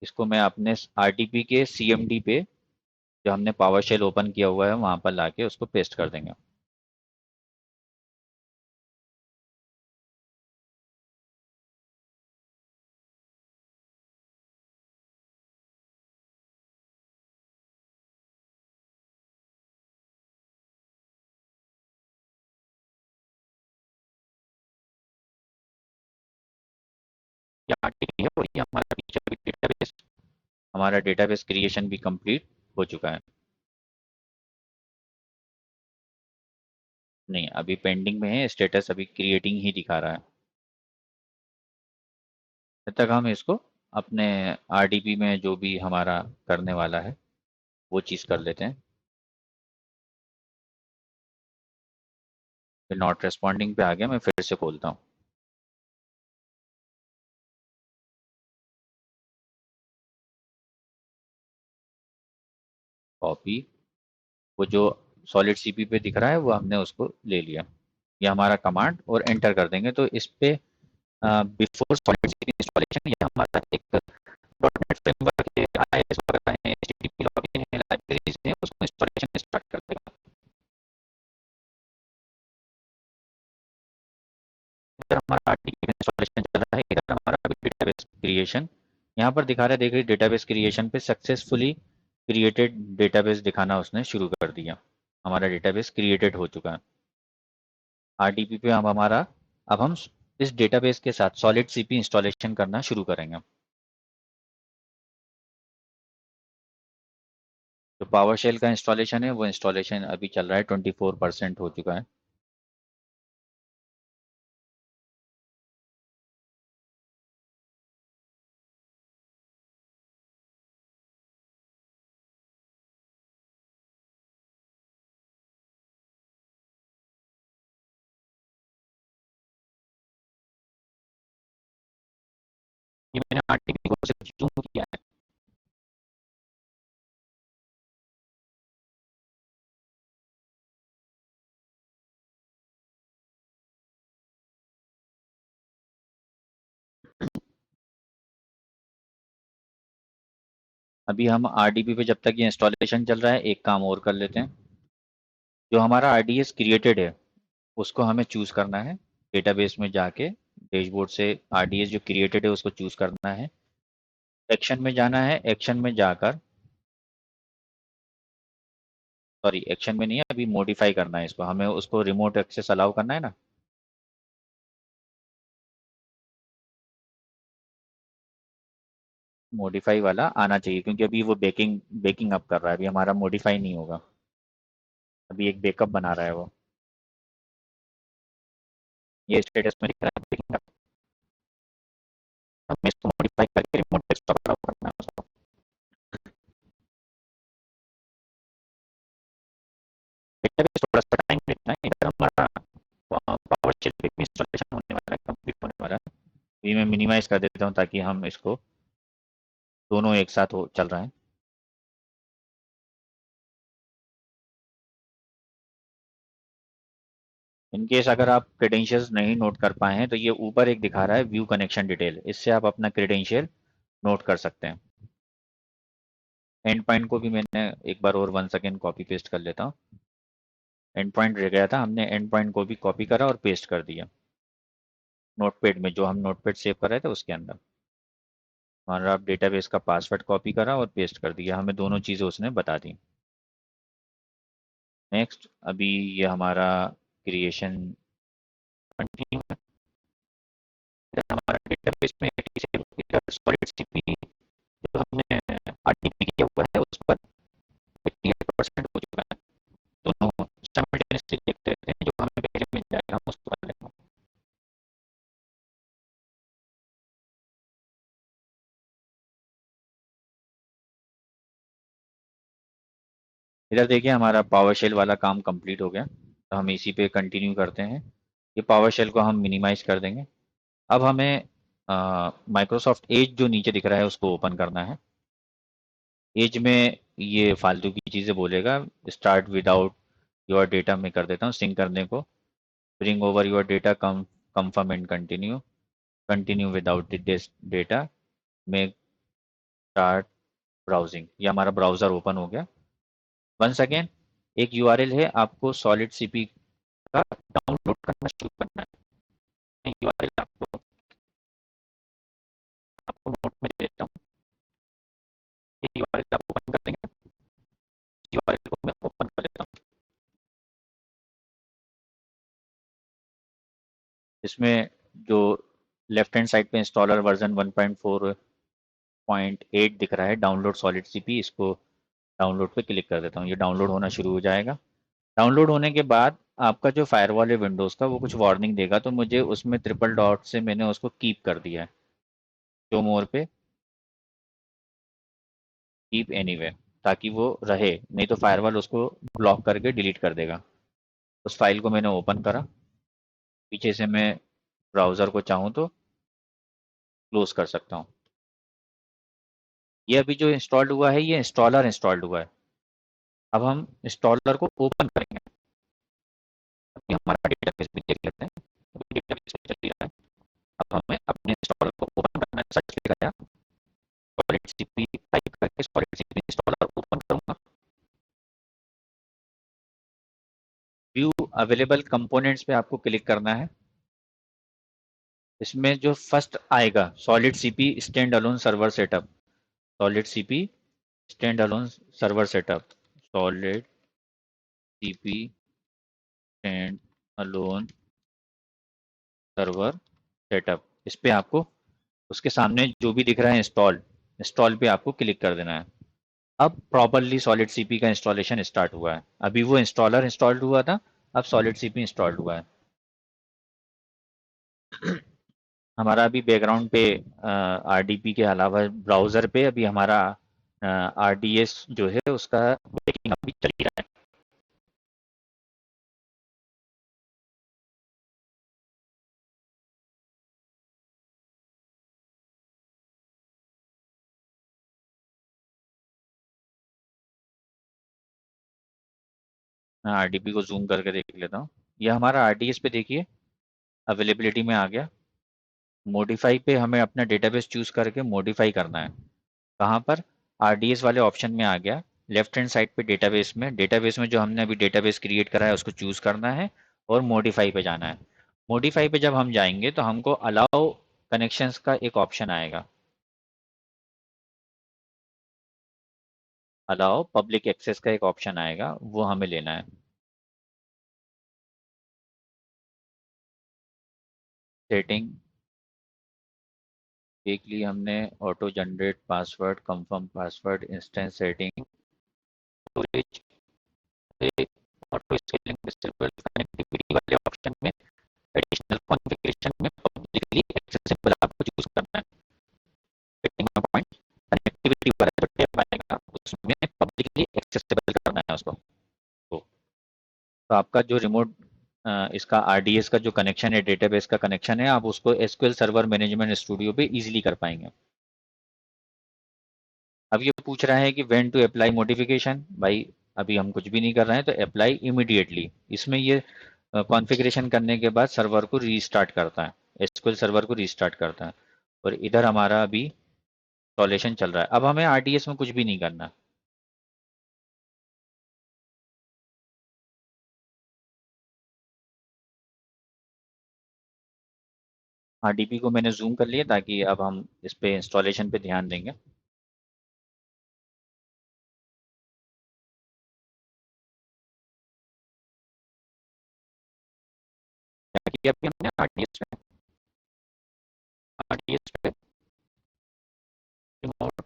इसको मैं अपने आरटीपी के सीएमडी पे, जो हमने पावर शेल ओपन किया हुआ है वहाँ पर लाके उसको पेस्ट कर देंगे। ये आरटीपी है और ये हमारा फीचर डेटाबेस, हमारा डेटाबेस क्रिएशन भी कंप्लीट हो चुका है। नहीं, अभी पेंडिंग में है, स्टेटस अभी क्रिएटिंग ही दिखा रहा है। जब तक हम इसको अपने आरडीपी में जो भी हमारा करने वाला है वो चीज़ कर लेते हैं। फिर नॉट रेस्पॉन्डिंग पे आ गया, मैं फिर से खोलता हूँ। कॉपी, वो जो सॉलिड सीपी पे दिख रहा है वो हमने उसको ले लिया, ये हमारा कमांड, और एंटर कर देंगे तो इस पे बिफोर सॉलिड सीपी इंस्टॉलेशन ये हमारा एक डॉटनेट फ्रेमवर्क है, आईएस वगैरह है, एचटीटीपी लॉगिन है, लाइब्रेरीज है, उसको इंस्टॉलेशन स्टार्ट कर देगा। इधर हमारा आरटीपी इंस्टॉलेशन चल रहा है, इधर हमारा अभी डेटाबेस क्रिएशन यहाँ पर दिखा रहा है। देखिए डेटाबेस क्रिएशन पे सक्सेसफुली क्रिएटेड डेटाबेस दिखाना उसने शुरू कर दिया, हमारा डेटाबेस क्रिएटेड हो चुका है। आरडीपी पे अब हम इस डेटाबेस के साथ सॉलिड सीपी इंस्टॉलेशन करना शुरू करेंगे। जो पावर शेल का इंस्टॉलेशन है वो इंस्टॉलेशन अभी चल रहा है, 24% हो चुका है। ये मैंने आरडीपी को सिर्फ जूम किया है। अभी हम आरडीपी पे जब तक ये इंस्टॉलेशन चल रहा है एक काम और कर लेते हैं। जो हमारा आरडीएस क्रिएटेड है उसको हमें चूज़ करना है। डेटाबेस में जाके डैशबोर्ड से आरडीएस जो क्रिएटेड है उसको चूज़ करना है। एक्शन में जाना है, एक्शन में जाकर, सॉरी एक्शन में नहीं है, अभी मॉडिफाई करना है इसको, हमें उसको रिमोट एक्सेस अलाउ करना है ना। मॉडिफाई वाला आना चाहिए क्योंकि अभी वो बेकिंग बेकिंग अप कर रहा है, अभी हमारा मॉडिफाई नहीं होगा, अभी एक बैकअप बना रहा है वो। ये स्टेटस में दिख रहा है बेकिंग अप। हमें इसको मॉडिफाई करके रिमोट डेस्कटॉप अलाउ करना है उसको। डेटाबेस थोड़ा सा टाइम लेता है, इधर हमारा पावर शेल पे भी इंस्टॉलेशन होने वाला है, कंप्लीट होने वाला है। अभी मैं मिनिमाइज कर देता हूँ ताकि हम इसको दोनों एक साथ हो चल रहा है। इन केस अगर आप क्रेडेंशियल्स नहीं नोट कर पाए हैं तो ये ऊपर एक दिखा रहा है व्यू कनेक्शन डिटेल, इससे आप अपना क्रेडेंशियल नोट कर सकते हैं। एंड पॉइंट को भी मैंने एक बार और 1 सेकेंड कॉपी पेस्ट कर लेता हूँ। एंड पॉइंट रह गया था, हमने एंड पॉइंट को भी कॉपी करा और पेस्ट कर दिया नोटपैड में, जो हम नोटपैड सेव कर रहे थे उसके अंदर। हमारा आप डेटाबेस का पासवर्ड कॉपी करा और पेस्ट कर दिया, हमें दोनों चीज़ें उसने बता दी। नेक्स्ट, अभी ये हमारा क्रिएशन कंटिन्यू है। इधर हमारा डेटाबेस में सॉलिड सीपी जो हमने आरटीपी किया हुआ है उस पर 88% हो चुका है। दोनों साइमल्टेनियसली देखते रहते हैं, जो हमें पहले मिल जाएगा हम उसको कर लेंगे। इधर देखिए हमारा पावर शेल वाला काम कंप्लीट हो गया, तो हम इसी पे कंटिन्यू करते हैं। ये पावर शेल को हम मिनिमाइज कर देंगे। अब हमें माइक्रोसॉफ्ट एज जो नीचे दिख रहा है उसको ओपन करना है। एज में ये फालतू की चीज़ें बोलेगा, स्टार्ट विदाउट योर डेटा में कर देता हूँ सिंक करने को। Bring over your data, confirm and continue, continue without data, make start browsing. ये हमारा ब्राउज़र ओपन हो गया। वंस अगेन एक यूआरएल है, आपको सॉलिड सीपी का डाउनलोड करना शुरू करना है। यूआरएल आपको आपको नोट में दे देता हूँ। ये यूआरएल आप ओपन कर देंगे। यूआरएल को मैं ओपन कर लेता हूँ। इसमें जो लेफ्ट हैंड साइड पे इंस्टॉलर वर्जन 1.4.8 दिख रहा है, डाउनलोड सॉलिड सीपी, इसको डाउनलोड पे क्लिक कर देता हूँ। ये डाउनलोड होना शुरू हो जाएगा। डाउनलोड होने के बाद आपका जो फायरवॉल है विंडोज़ का वो कुछ वार्निंग देगा, तो मुझे उसमें ट्रिपल डॉट से मैंने उसको कीप कर दिया है, शो मोर पे कीप एनीवे, ताकि वो रहे, नहीं तो फायरवॉल उसको ब्लॉक करके डिलीट कर देगा। उस फाइल को मैंने ओपन करा, पीछे से मैं ब्राउज़र को चाहूँ तो क्लोज कर सकता हूँ। ये अभी जो इंस्टॉल्ड हुआ है ये इंस्टॉलर इंस्टॉल्ड हुआ है। अब हम इंस्टॉलर को ओपन करेंगे। अभी हमारा डेटाबेस भी देख लेते हैं। अभी डेटाबेस पे चल ही रहा है। अब हमें अपने इंस्टॉलर को ओपन करना है। सर्च पे गया, सॉलिड सीपी टाइप करके सॉलिड सीपी इंस्टॉलर ओपन करूंगा। व्यू अवेलेबल कंपोनेंट्स पे आपको क्लिक करना है। इसमें जो फर्स्ट आएगा solid CP stand alone server setup, solid CP stand alone server setup, solid CP stand alone server setup, इस पे आपको उसके सामने जो भी दिख रहा है इंस्टॉल, इंस्टॉल पे आपको क्लिक कर देना है। अब प्रॉपरली सॉलिड सीपी का इंस्टॉलेशन स्टार्ट हुआ है। अभी वो इंस्टॉलर इंस्टॉल्ड हुआ था, अब सॉलिड सीपी इंस्टॉल्ड हुआ है। हमारा अभी बैकग्राउंड पे आरडीपी के अलावा ब्राउज़र पे अभी हमारा आरडीएस जो है उसका बेकिंग अभी चल ही रहा है। मैं आरडीपी को जूम करके देख लेता हूँ। ये हमारा आरडीएस पे देखिए अवेलेबिलिटी में आ गया। मॉडिफाई पे हमें अपना डेटाबेस चूज़ करके मॉडिफाई करना है। कहाँ पर? आरडीएस वाले ऑप्शन में आ गया। लेफ्ट हैंड साइड पे डेटाबेस में जो हमने अभी डेटाबेस क्रिएट करा है उसको चूज़ करना है और मॉडिफाई पे जाना है। मॉडिफाई पे जब हम जाएंगे तो हमको अलाउ कनेक्शंस का एक ऑप्शन आएगा, अलाउ पब्लिक एक्सेस का एक ऑप्शन आएगा, वो हमें लेना है। सेटिंग देख ली हमने, auto generate password, confirm password, instance setting, storage, auto scaling, disable connectivity वाले ऑप्शन में एडिशनल कॉन्फ़िगरेशन में पब्लिकली एक्सेसिबल आपको चूज करना है। सेटिंग में पॉइंट कनेक्टिविटी वाला जो टैब आएगा उसमें पब्लिकली एक्सेसिबल करना है उसको। तो आपका जो रिमोट इसका आरडीएस का जो कनेक्शन है, डेटाबेस का कनेक्शन है, आप उसको एसक्यूएल सर्वर मैनेजमेंट स्टूडियो पे इजीली कर पाएंगे। अब ये पूछ रहा है कि व्हेन टू अप्लाई मॉडिफिकेशन, भाई अभी हम कुछ भी नहीं कर रहे हैं तो अप्लाई इमीडिएटली। इसमें ये कॉन्फ़िगरेशन करने के बाद सर्वर को रीस्टार्ट करता है, एसक्यूएल सर्वर को रीस्टार्ट करता है। और इधर हमारा अभी इंस्टॉलेशन चल रहा है। अब हमें आरडीएस में कुछ भी नहीं करना। आरडीपी को मैंने जूम कर लिया ताकि अब हम इस पे इंस्टॉलेशन पे ध्यान देंगे। ताकि अभी हमने आरडीएस पे रिमोट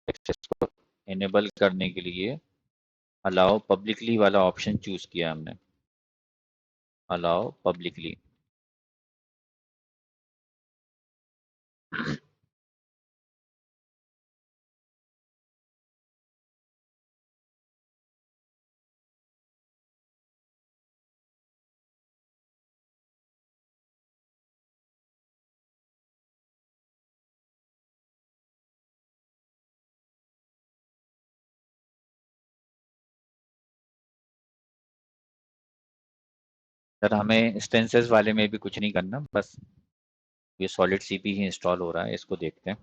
एक्सेस को इनेबल करने के लिए अलाउ पब्लिकली वाला ऑप्शन चूज किया हमने, अलाउ पब्लिकली। सर हमें इंस्टेंसेस वाले में भी कुछ नहीं करना, बस ये सॉलिड सीपी ही इंस्टॉल हो रहा है, इसको देखते हैं।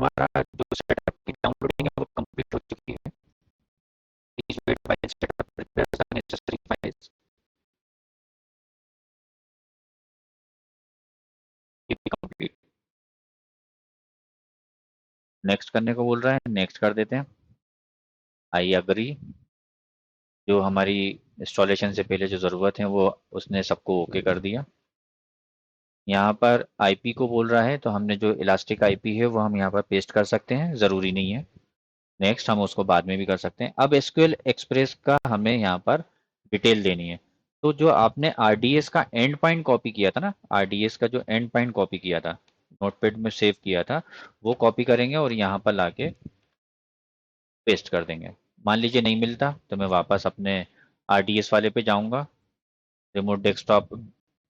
हमारा जो सेटअप की डाउनलोडिंग है वो कंप्लीट हो चुकी है। Please wait while setup prepares the necessary files. ये भी कंप्लीट। नेक्स्ट करने को बोल रहा है, नेक्स्ट कर देते हैं। I agree. जो हमारी इंस्टॉलेशन से पहले जो ज़रूरत है वो उसने सबको ओके कर दिया। यहाँ पर आईपी को बोल रहा है तो हमने जो इलास्टिक आईपी है वो हम यहाँ पर पेस्ट कर सकते हैं, ज़रूरी नहीं है। नेक्स्ट हम उसको बाद में भी कर सकते हैं। अब एसक्यूएल एक्सप्रेस का हमें यहाँ पर डिटेल देनी है। तो जो आपने आरडीएस का एंड पॉइंट कॉपी किया था ना, आरडीएस का जो एंड पॉइंट कॉपी किया था, नोटपैड में सेव किया था, वो कॉपी करेंगे और यहाँ पर लाके पेस्ट कर देंगे। मान लीजिए नहीं मिलता तो मैं वापस अपने आरडीएस वाले पे जाऊंगा, रिमोट डेस्कटॉप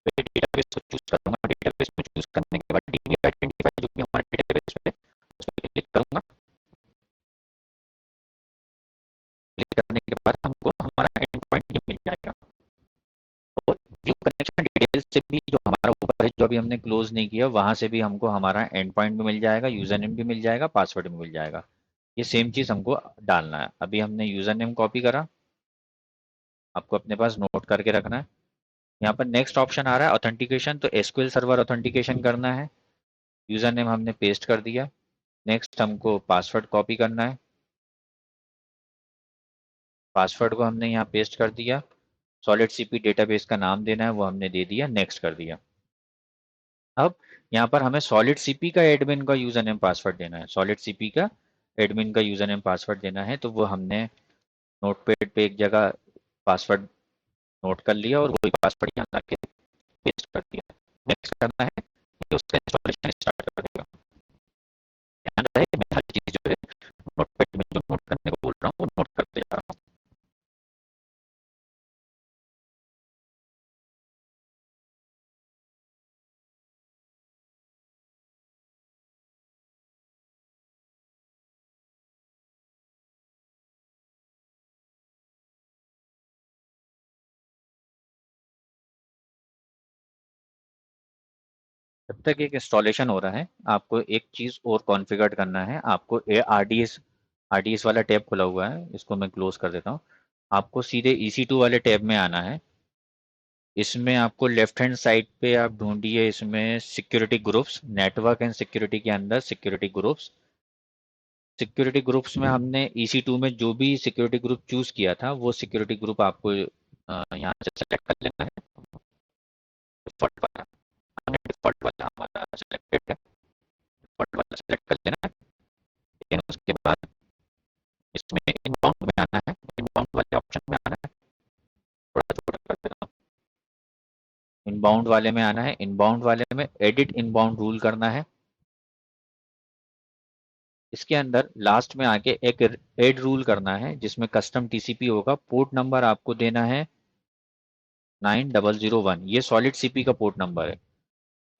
पे डेटाबेस को चूज करूंगा। डेटाबेस में चूज करने के बाद डीबी आइडेंटिफायर जो भी हमारे डेटाबेस पे, उस पर क्लिक करूंगा। क्लिक करने के बाद हमको हमारा एंड पॉइंट मिल जाएगा। और व्यू कनेक्शन डिटेल्स से भी जो हमारा ऊपर है, जो अभी हमने क्लोज नहीं किया, वहां से भी हमको हमारा एंड पॉइंट भी मिल जाएगा, यूजर नेम भी मिल जाएगा, पासवर्ड भी मिल जाएगा। ये सेम चीज हमको डालना है। अभी हमने यूजर नेम कॉपी करा, आपको अपने पास नोट करके रखना है। यहाँ पर नेक्स्ट ऑप्शन आ रहा है ऑथेंटिकेशन, तो एसक्यूएल सर्वर ऑथेंटिकेशन करना है। यूजर नेम हमने पेस्ट कर दिया। नेक्स्ट हमको पासवर्ड कॉपी करना है। पासवर्ड को हमने यहाँ पेस्ट कर दिया। सॉलिड सीपी डेटाबेस का नाम देना है, वो हमने दे दिया, नेक्स्ट कर दिया। अब यहाँ पर हमें सॉलिड सीपी का एडमिन का यूजर नेम पासवर्ड देना है। सॉलिड सीपी का एडमिन का यूजर नेम पासवर्ड देना है, तो वो हमने नोटपैड पे एक जगह पासवर्ड नोट कर लिया और वही पासवर्ड यहाँ लाके पेस्ट कर दिया। नेक्स्ट करना है, ये उसका इंस्टॉलेशन स्टार्ट कर देगा। ध्यान रहे मैं हर चीज जो है नोटपैड में जो नोट करने को बोल रहा हूँ वो नोट करते जा रहा हूँ। जब तक एक इंस्टॉलेशन हो रहा है, आपको एक चीज़ और कॉन्फ़िगर करना है। आपको आरडीएस वाला टैब खुला हुआ है, इसको मैं क्लोज कर देता हूँ। आपको सीधे EC2 वाले टैब में आना है। इसमें आपको लेफ्ट हैंड साइड पे आप ढूंढिए, इसमें security groups, network and security के अंदर सिक्योरिटी ग्रुप्स। सिक्योरिटी ग्रुप्स में हमने EC2 में जो भी सिक्योरिटी ग्रुप चूज किया था, वो सिक्योरिटी ग्रुप आपको यहाँ से सेलेक्ट कर लेना है। डिफॉल्ट वाला, हमने डिफॉल्ट वाला हमारा सेलेक्टेड है, डिफॉल्ट वाला सेलेक्ट कर लेना है। लेकिन उसके बाद इसमें इनबाउंड में आना है, इनबाउंड वाले ऑप्शन में आना है। थोड़ा छोटा कर देता हूँ। इनबाउंड वाले में आना है, इनबाउंड वाले में एडिट इनबाउंड रूल करना है। इसके अंदर लास्ट में आके एक एड रूल करना है, जिसमें कस्टम टीसीपी होगा। पोर्ट नंबर आपको देना है 9001, ये सॉलिड सीपी का पोर्ट नंबर है।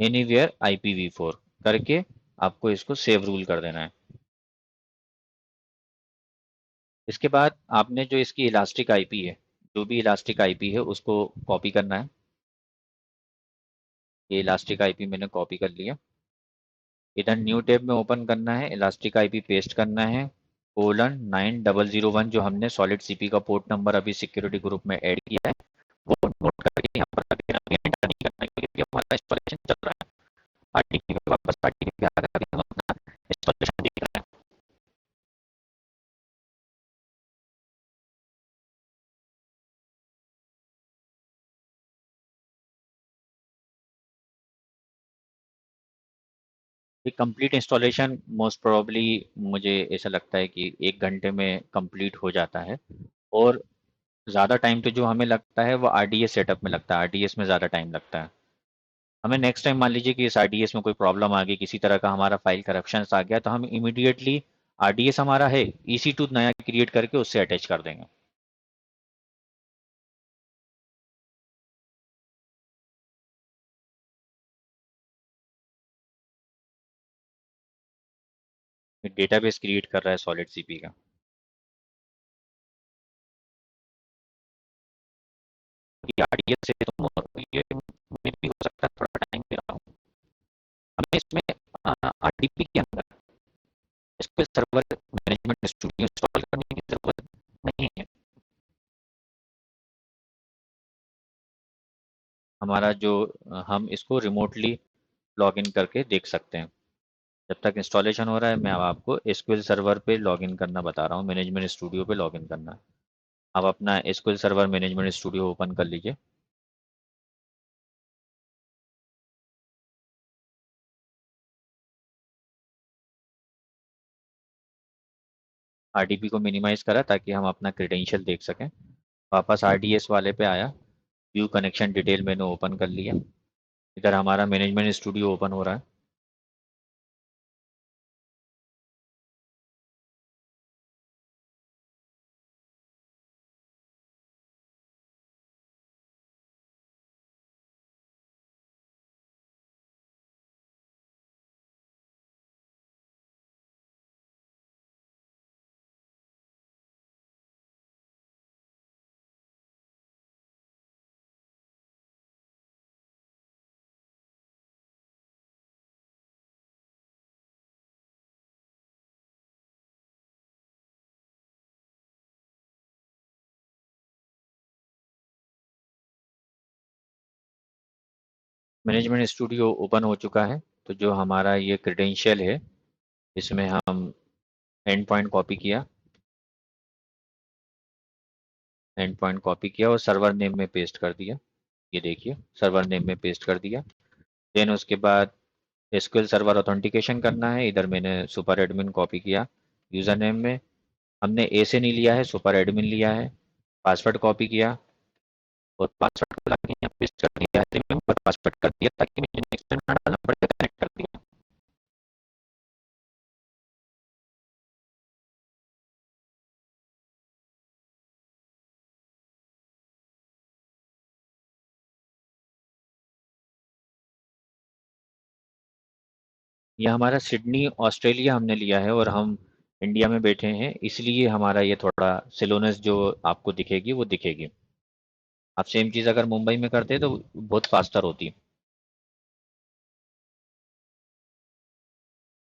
एनीवेयर IPv4 करके आपको इसको सेव रूल कर देना है। इसके बाद आपने जो इसकी इलास्टिक आईपी है, जो भी इलास्टिक आईपी है उसको कॉपी करना है। ये इलास्टिक आईपी मैंने कॉपी कर लिया। इधर न्यू टैब में ओपन करना है, इलास्टिक आईपी पेस्ट करना है, :9001 जो हमने सॉलिड सीपी का पोर्ट नंबर अभी सिक्योरिटी ग्रुप में ऐड किया है, वो नोट करके यहाँ पर अभी अभी एंटर नहीं करना है, क्योंकि हमारा इंस्टॉलेशन चल रहा है। आरटीपी में वापस आरटीपी पे आकर हम अपना इंस्टॉलेशन देख रहे हैं। ये कंप्लीट इंस्टॉलेशन मोस्ट प्रोबेबली मुझे ऐसा लगता है कि 1 घंटे में कंप्लीट हो जाता है। और ज़्यादा टाइम तो जो हमें लगता है वो आरडीएस सेटअप में लगता है, आरडीएस में ज़्यादा टाइम लगता है। हमें नेक्स्ट टाइम मान लीजिए कि इस आरडीएस में कोई प्रॉब्लम आ गई, किसी तरह का हमारा फाइल करप्शन आ गया, तो हम इमीडिएटली आरडीएस हमारा है, EC2 नया क्रिएट करके उससे अटैच कर देंगे। डेटाबेस क्रिएट कर रहा है सॉलिड सीपी का। आरडीएस से तो ये में भी हो सकता है, थोड़ा टाइम दे रहा हूँ। हमें इसमें आरडीपी के अंदर SQL server management studio install करने की जरूरत नहीं है। हमारा जो हम इसको रिमोटली लॉगिन करके देख सकते हैं। जब तक इंस्टॉलेशन हो रहा है, मैं अब आपको एसक्यूएल सर्वर पे लॉगिन करना बता रहा हूँ, मैनेजमेंट स्टूडियो पे लॉगिन करना है। आप अपना SQL server management studio open कर लीजिए। आरडीपी को मिनिमाइज करा ताकि हम अपना क्रेडेंशियल देख सकें। वापस आरडीएस वाले पे आया, व्यू कनेक्शन डिटेल मैंने ओपन कर लिया। इधर हमारा मैनेजमेंट स्टूडियो ओपन हो रहा है। मैनेजमेंट स्टूडियो ओपन हो चुका है। तो जो हमारा ये क्रेडेंशियल है, इसमें हम एंड पॉइंट कॉपी किया, एंड पॉइंट कॉपी किया और सर्वर नेम में पेस्ट कर दिया। ये देखिए सर्वर नेम में पेस्ट कर दिया। देन उसके बाद एसक्यूएल सर्वर ऑथेंटिकेशन करना है। इधर मैंने सुपर एडमिन कॉपी किया यूज़र नेम में। हमने ए से नहीं लिया है, सुपर एडमिन लिया है। पासवर्ड कॉपी किया और पासवर्ड को लाके यहाँ पेस्ट कर दिया, रिमेंबर पासवर्ड कर दिया ताकि मुझे नेक्स्ट टाइम ना डालना पड़े, कनेक्ट कर दिया। ये हमारा सिडनी ऑस्ट्रेलिया हमने लिया है और हम इंडिया में बैठे हैं, इसलिए हमारा ये थोड़ा स्लोनेस जो आपको दिखेगी वो दिखेगी। आप सेम चीज़ अगर मुंबई में करते तो बहुत फास्टर होती।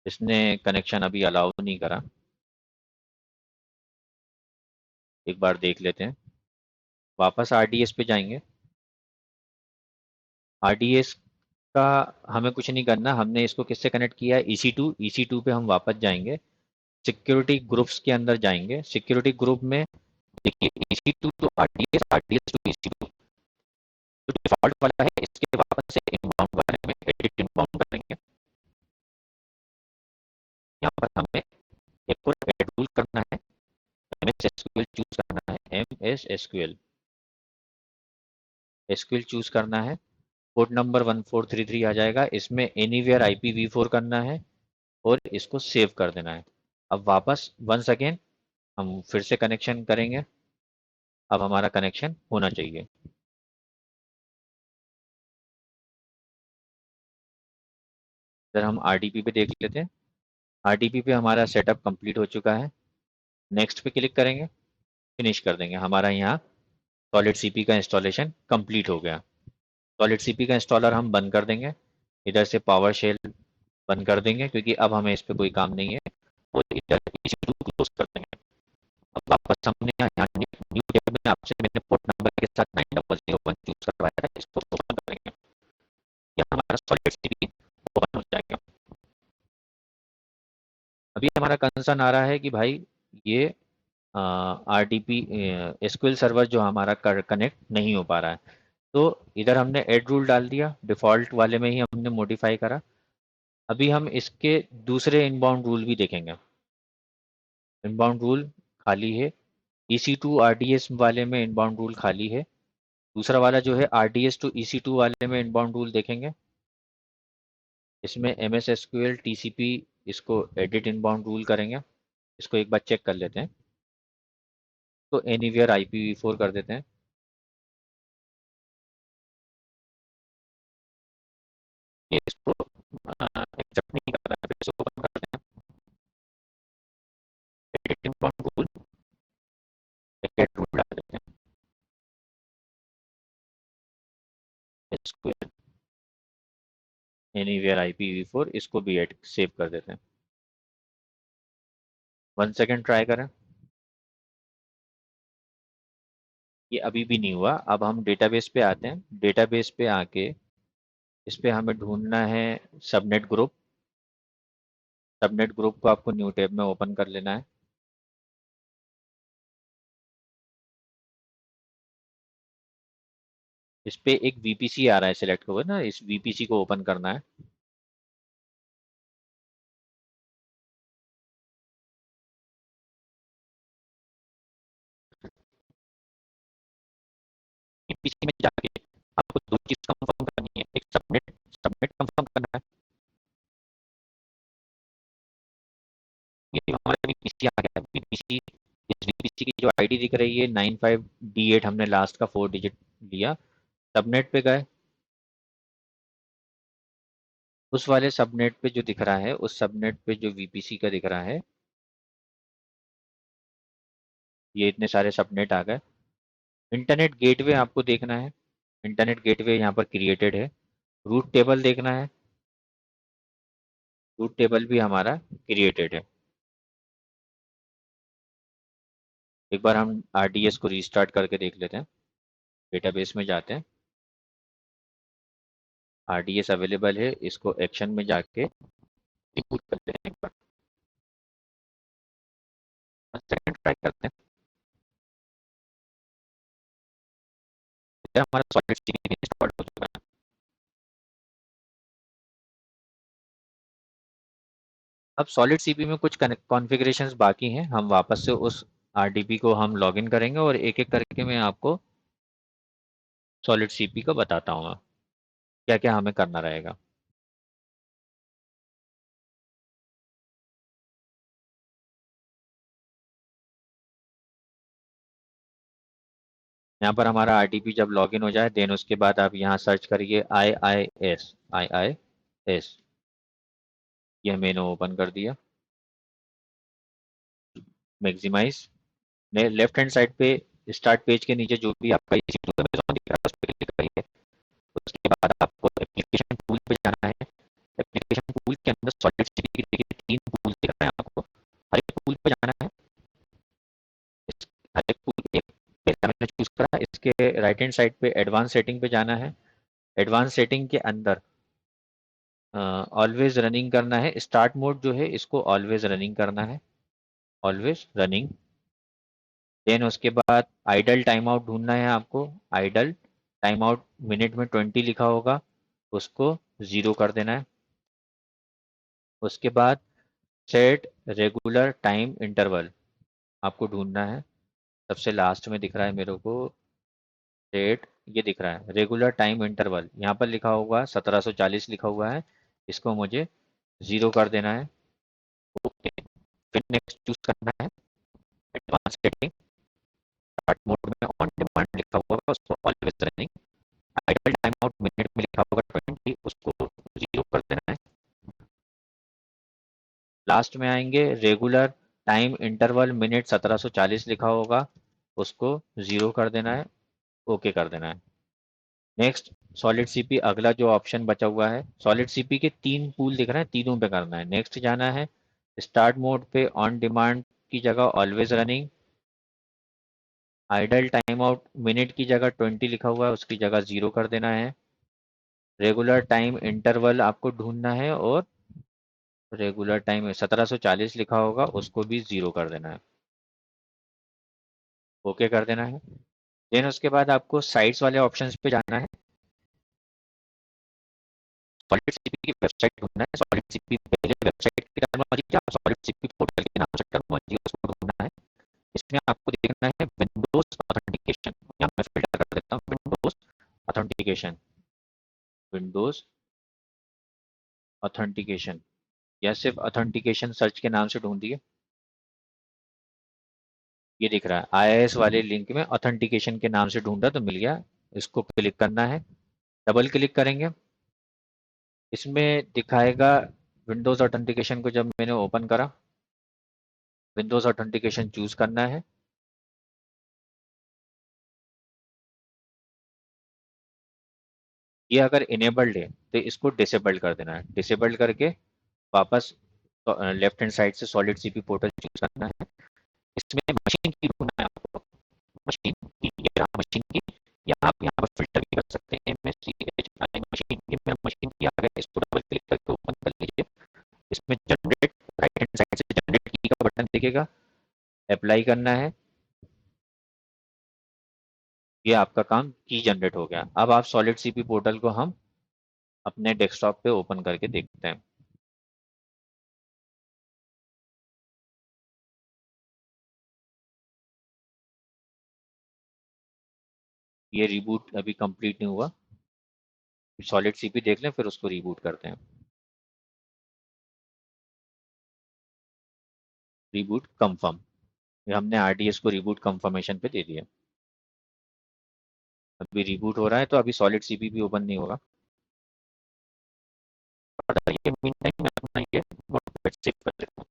इसने कनेक्शन अभी अलाउ नहीं करा। एक बार देख लेते हैं। वापस आरडीएस पे जाएंगे। आरडीएस का हमें कुछ नहीं करना, हमने इसको किससे कनेक्ट किया है, EC2। EC2 पे हम वापस जाएंगे, सिक्योरिटी ग्रुप्स के अंदर जाएंगे। सिक्योरिटी ग्रुप में देखिए EC2 to RDS, RDS to EC2 जो डिफॉल्ट वाला है, इसके वापस से इनबाउंड वाले में एडिट इनबाउंड करेंगे। यहाँ पर हमें एक और एड रूल करना है, एमएस एसक्यूएल चूज करना है। एमएस एसक्यूएल एसक्यूएल चूज करना है। पोर्ट नंबर 1433 आ जाएगा। इसमें एनीवेयर IPv4 करना है और इसको सेव कर देना है। अब वापस वंस अगेन हम फिर से कनेक्शन करेंगे। अब हमारा कनेक्शन होना चाहिए। इधर हम RDP पे देख लेते हैं। RDP पे हमारा सेटअप कंप्लीट हो चुका है। नेक्स्ट पे क्लिक करेंगे, फिनिश कर देंगे। हमारा यहाँ सॉलिड सीपी का इंस्टॉलेशन कंप्लीट हो गया। सॉलिड सीपी का इंस्टॉलर हम बंद कर देंगे। इधर से पावर शेल बंद कर देंगे क्योंकि अब हमें इस पे कोई काम नहीं है। और इधर EC2 क्लोज कर देंगे। अब वापस हमने यहाँ न्यू टेब में आपसे मैंने पोर्ट नंबर के साथ 9001 चूज करवाया था, इसको ओपन करेंगे। यहाँ हमारा सॉलिड सीपी ओपन हो जाएगा। अभी हमारा कंसर्न आ रहा है कि भाई ये RDP एसक्यूएल सर्वर जो हमारा कनेक्ट नहीं हो पा रहा है। तो इधर हमने ऐड रूल डाल दिया, डिफ़ॉल्ट वाले में ही हमने मॉडिफाई करा। अभी हम इसके दूसरे इनबाउंड रूल भी देखेंगे। इनबाउंड रूल खाली है। EC2 RDS वाले में इनबाउंड रूल खाली है। दूसरा वाला जो है RDS टू EC2 वाले में इनबाउंड रूल देखेंगे। इसमें MS SQL TCP, इसको एडिट इनबाउंड रूल करेंगे। इसको एक बार चेक कर लेते हैं। तो एनीवेयर IPv4 कर देते हैं। ये इसको एक्सेप्ट नहीं कर रहा है, फिर इसको ओपन करते हैं। Edit inbound rule, add rule डाल देते हैं। SQL एनीवेयर IPv4 इसको भी ऐड सेव कर देते हैं। 1 सेकेंड ट्राई करें। ये अभी भी नहीं हुआ। अब हम डेटाबेस पे आते हैं। डेटाबेस पे आके इस पे हमें ढूंढना है सबनेट ग्रुप। सबनेट ग्रुप को आपको न्यू टैब में ओपन कर लेना है। इस पे एक VPC आ रहा है, सिलेक्ट होगा ना, इस VPC को ओपन करना है। VPC में जाके आपको दो चीज कंफर्म करनी है, एक सबनेट सबनेट कंफर्म करना है। ये हमारा VPC आ गया। VPC, इस VPC की जो आईडी दिख रही है 95D8, हमने लास्ट का 4 डिजिट लिया। सबनेट पे गए। उस वाले सबनेट पे जो दिख रहा है, उस सबनेट पे जो VPC का दिख रहा है, ये इतने सारे सबनेट आ गए। इंटरनेट गेटवे आपको देखना है। इंटरनेट गेटवे यहाँ पर क्रिएटेड है। रूट टेबल देखना है। रूट टेबल भी हमारा क्रिएटेड है। एक बार हम RDS को रीस्टार्ट करके देख लेते हैं। डेटाबेस में जाते हैं। RDS अवेलेबल है, इसको एक्शन में जाके रिबूट कर लेते हैं। एक बार सेकंड ट्राई करते हैं। हमारा सॉलिड सीपी इंस्टॉल हो चुका है। अब सॉलिड सीपी में कुछ कॉन्फ़िगरेशंस बाकी हैं, हम वापस से उस आरडीपी को हम लॉगिन करेंगे और एक एक करके मैं आपको सॉलिड सीपी का बताता हूँ क्या क्या हमें करना रहेगा। यहाँ पर हमारा आरडीपी जब लॉगिन हो जाए देन उसके बाद आप यहाँ सर्च करिए आई आई एस। ये मैंने ओपन कर दिया। मैक्सिमाइज ने लेफ्ट हैंड साइड पे स्टार्ट पेज के नीचे जो भी आपका अमेज़न दिख रहा है उस पर क्लिक करिए। उसके बाद आपको एप्लीकेशन टूल पे जाना है। एप्लीकेशन टूल के अंदर सॉलिड सीपी के देखिए 3 टूल दिख रहे हैं आपको। हर एक टूल पे जाना है। इस हर एक टूल एक पहला मैंने चूज़ करा, इसके राइट हैंड साइड पे एडवांस सेटिंग पे जाना है। एडवांस सेटिंग के अंदर ऑलवेज रनिंग करना है। स्टार्ट मोड जो है इसको ऑलवेज रनिंग करना है, ऑलवेज रनिंग। देन उसके बाद आइडल टाइम आउट ढूंढना है आपको। आइडल टाइम आउट मिनट में 20 लिखा होगा, उसको 0 कर देना है। उसके बाद सेट रेगुलर टाइम इंटरवल आपको ढूंढना है। सबसे लास्ट में दिख रहा है मेरे को सेट, ये दिख रहा है रेगुलर टाइम इंटरवल, यहाँ पर लिखा होगा 1740 लिखा हुआ है, इसको मुझे 0 कर देना है। ओके, फिर नेक्स्ट चूज करना है। एडवांस सेटिंग, स्टार्ट मोड में ऑन डिमांड लिखा हुआ होगा उसको always running. Idle time out minute में लिखा होगा 20, उसको 0 कर देना है। लास्ट में आएंगे रेगुलर टाइम इंटरवल मिनट 1740 लिखा होगा, उसको 0 कर देना है, ओके कर देना है। नेक्स्ट सॉलिड सीपी, अगला जो ऑप्शन बचा हुआ है सॉलिड सीपी के 3 पूल दिख रहे हैं, तीनों पे करना है। नेक्स्ट जाना है। स्टार्ट मोड पे ऑन डिमांड की जगह always running. Idle time out minute की जगह 20 लिखा हुआ है, उसकी जगह 0 कर देना है। रेगुलर टाइम इंटरवल आपको ढूंढना है और रेगुलर टाइम 1740 लिखा होगा, उसको भी 0 कर देना है, ओके कर देना है। देन उसके बाद आपको साइट्स वाले ऑप्शंस पे जाना है। सॉलिड सीपी की वेबसाइट ढूंढना है। सॉलिड सीपी पहले वेबसाइट की टर्मिनोलॉजी क्या, सॉलिड सीपी पोर्टल के नाम से टर्मिनोलॉजी उसको ढूंढना है। इसमें आपको देखना है विंडोज ऑथेंटिकेशन, यहाँ मैं फिल्टर कर देता हूँ विंडोज ऑथेंटिकेशन। विंडोज ऑथेंटिकेशन या सिर्फ ऑथेंटिकेशन सर्च के नाम से ढूंढिए। ये दिख रहा है आईआईएस वाले लिंक में ऑथेंटिकेशन के नाम से ढूंढा तो मिल गया। इसको क्लिक करना है। डबल क्लिक करेंगे, इसमें दिखाएगा विंडोज ऑथेंटिकेशन को। जब मैंने ओपन करा, विंडोज ऑथेंटिकेशन चूज करना है। ये अगर इनेबल्ड है तो इसको डिसेबल्ड कर देना है। डिसेबल्ड करके वापस लेफ्ट हैंड साइड से सॉलिड सीपी पोर्टल चूज करना है। इसमें मशीन की ढूंढना है आपको। मशीन की, ये रहा मशीन की, या आप यहाँ पर फिल्टर भी कर सकते हैं MSCHI मशीन। ये मेरा मशीन की आ गया, इसको डबल क्लिक करके ओपन कर लीजिए। इसमें जनरेट, राइट हैंड साइड से जनरेट की का बटन दिखेगा, अप्लाई करना है। ये आपका काम की जनरेट हो गया। अब आप सॉलिड सीपी पोर्टल को हम अपने डेस्कटॉप पे ओपन करके देखते हैं। ये रिबूट अभी कंप्लीट नहीं हुआ, सॉलिड सीपी देख लें फिर उसको रिबूट करते हैं। रिबूट कंफर्म, ये हमने आरडीएस को रिबूट कंफर्मेशन पे दे दिया। अभी रिबूट हो रहा है तो अभी सॉलिड सीपी भी ओपन नहीं होगा। और ये मीन टाइम में अपना ये नोटपैड सेव कर लेता हूँ।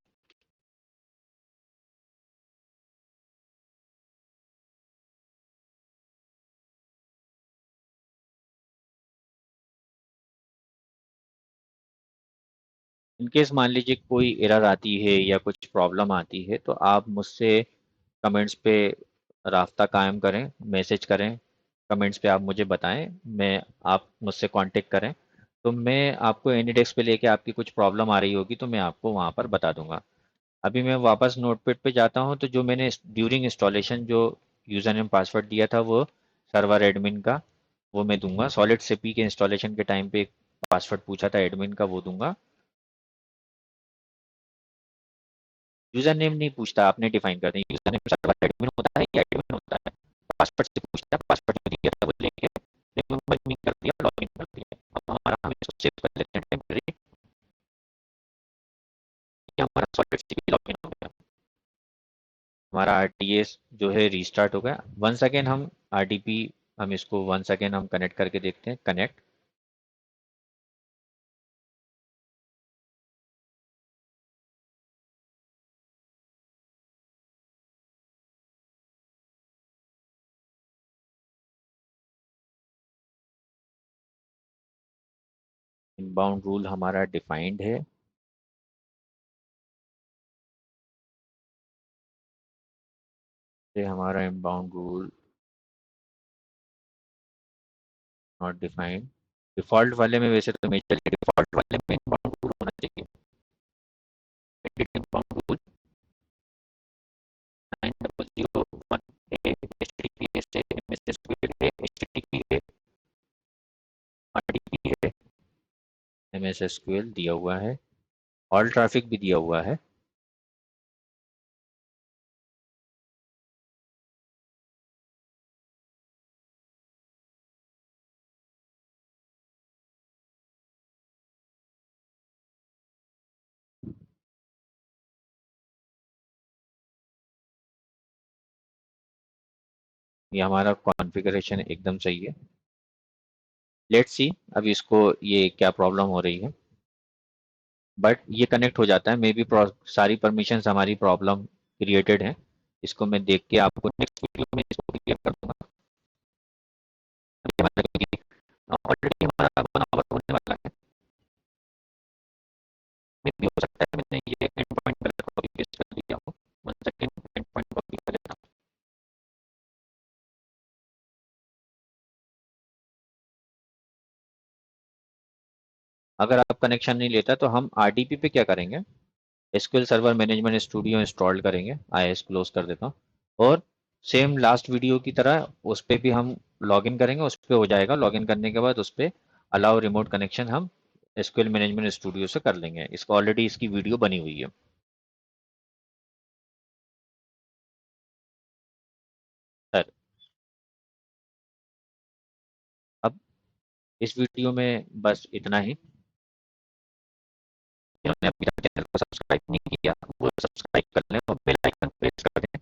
इनकेस मान लीजिए कोई एरर आती है या कुछ प्रॉब्लम आती है तो आप मुझसे कमेंट्स पे रास्ता कायम करें, मैसेज करें। कमेंट्स पे आप मुझे बताएं, मैं आप मुझसे कांटेक्ट करें तो मैं आपको एनी डेस्क पे लेके आपकी कुछ प्रॉब्लम आ रही होगी तो मैं आपको वहाँ पर बता दूंगा। अभी मैं वापस नोटपैड पे जाता हूँ तो जो मैंने ड्यूरिंग इंस्टॉलेशन जो यूज़र नेम पासवर्ड दिया था वो सर्वर एडमिन का वो मैं दूंगा। सॉलिड सीपी के इंस्टॉलेशन के टाइम पे एक पासवर्ड पूछा था एडमिन का, वो दूंगा। यूजर नेम नहीं पूछता, आपने डिफाइन कर दिया। यूजर नेम सर्वर एडमिन होता है या एडमिन होता है। पासवर्ड से पूछता है, पासवर्ड जो दिया था वो लेके रिमूव कर दिया, लॉगिन कर दिया। अब हमारा, हम इसको सेव कर लेते हैं टेम्परेरी। ये हमारा सॉलिड सीपी लॉगिन हो गया। हमारा आरटीएस जो है रीस्टार्ट हो गया। वन सेकेंड हम आरडीपी, हम इसको वन सेकेंड हम कनेक्ट करके देखते हैं। कनेक्ट। इनबाउंड रूल हमारा डिफाइंड है। ये हमारा inbound rule not defined. Default वाले में वैसे तो मेजरली डिफॉल्ट वाले में इनबाउंड रूल होना चाहिए। एडिट इनबाउंड रूल 9001 ए एचटीटीपीएस है, एमएसएस है, एचटीटीपी है, आरडीपी है, एमएस एसक्यूएल दिया हुआ है, ऑल ट्रैफिक भी दिया हुआ है। ये हमारा कॉन्फ़िगरेशन एकदम सही है। लेट्स सी अब इसको ये क्या प्रॉब्लम हो रही है। बट ये कनेक्ट हो जाता है। मे बी सारी परमिशंस हमारी प्रॉब्लम क्रिएटेड है। इसको मैं देख के आपको नेक्स्ट वीडियो में इसको क्लियर कर दूंगा। ऑलरेडी हमारा 1 आवर होने वाला है। मे भी हो सकता है मैंने ये एंड पॉइंट गलत कॉपी पेस्ट कर दिया हो। One second, and point copy कर लेता हूँ। अगर आप कनेक्शन नहीं लेता तो हम आरडीपी पे क्या करेंगे, SQL server management studio install करेंगे। आईएस क्लोज कर देता हूँ। और सेम लास्ट वीडियो की तरह उस पर भी हम लॉगिन करेंगे, उस पर हो जाएगा। लॉगिन करने के बाद उस पर अलाउ रिमोट कनेक्शन हम एसक्यूएल मैनेजमेंट स्टूडियो से कर लेंगे। इसको ऑलरेडी इसकी वीडियो बनी हुई है। सर, अब इस वीडियो में बस इतना ही। जिन्होंने अभी तक चैनल को सब्सक्राइब नहीं किया वो सब्सक्राइब कर लें और बेल आइकन प्रेस कर दें,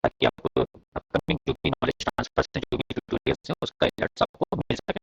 ताकि आपको अपकमिंग जो भी नॉलेज ट्रांसफर से जो भी ट्यूटोरियल्स हैं उसका अलर्ट्स आपको मिल सके।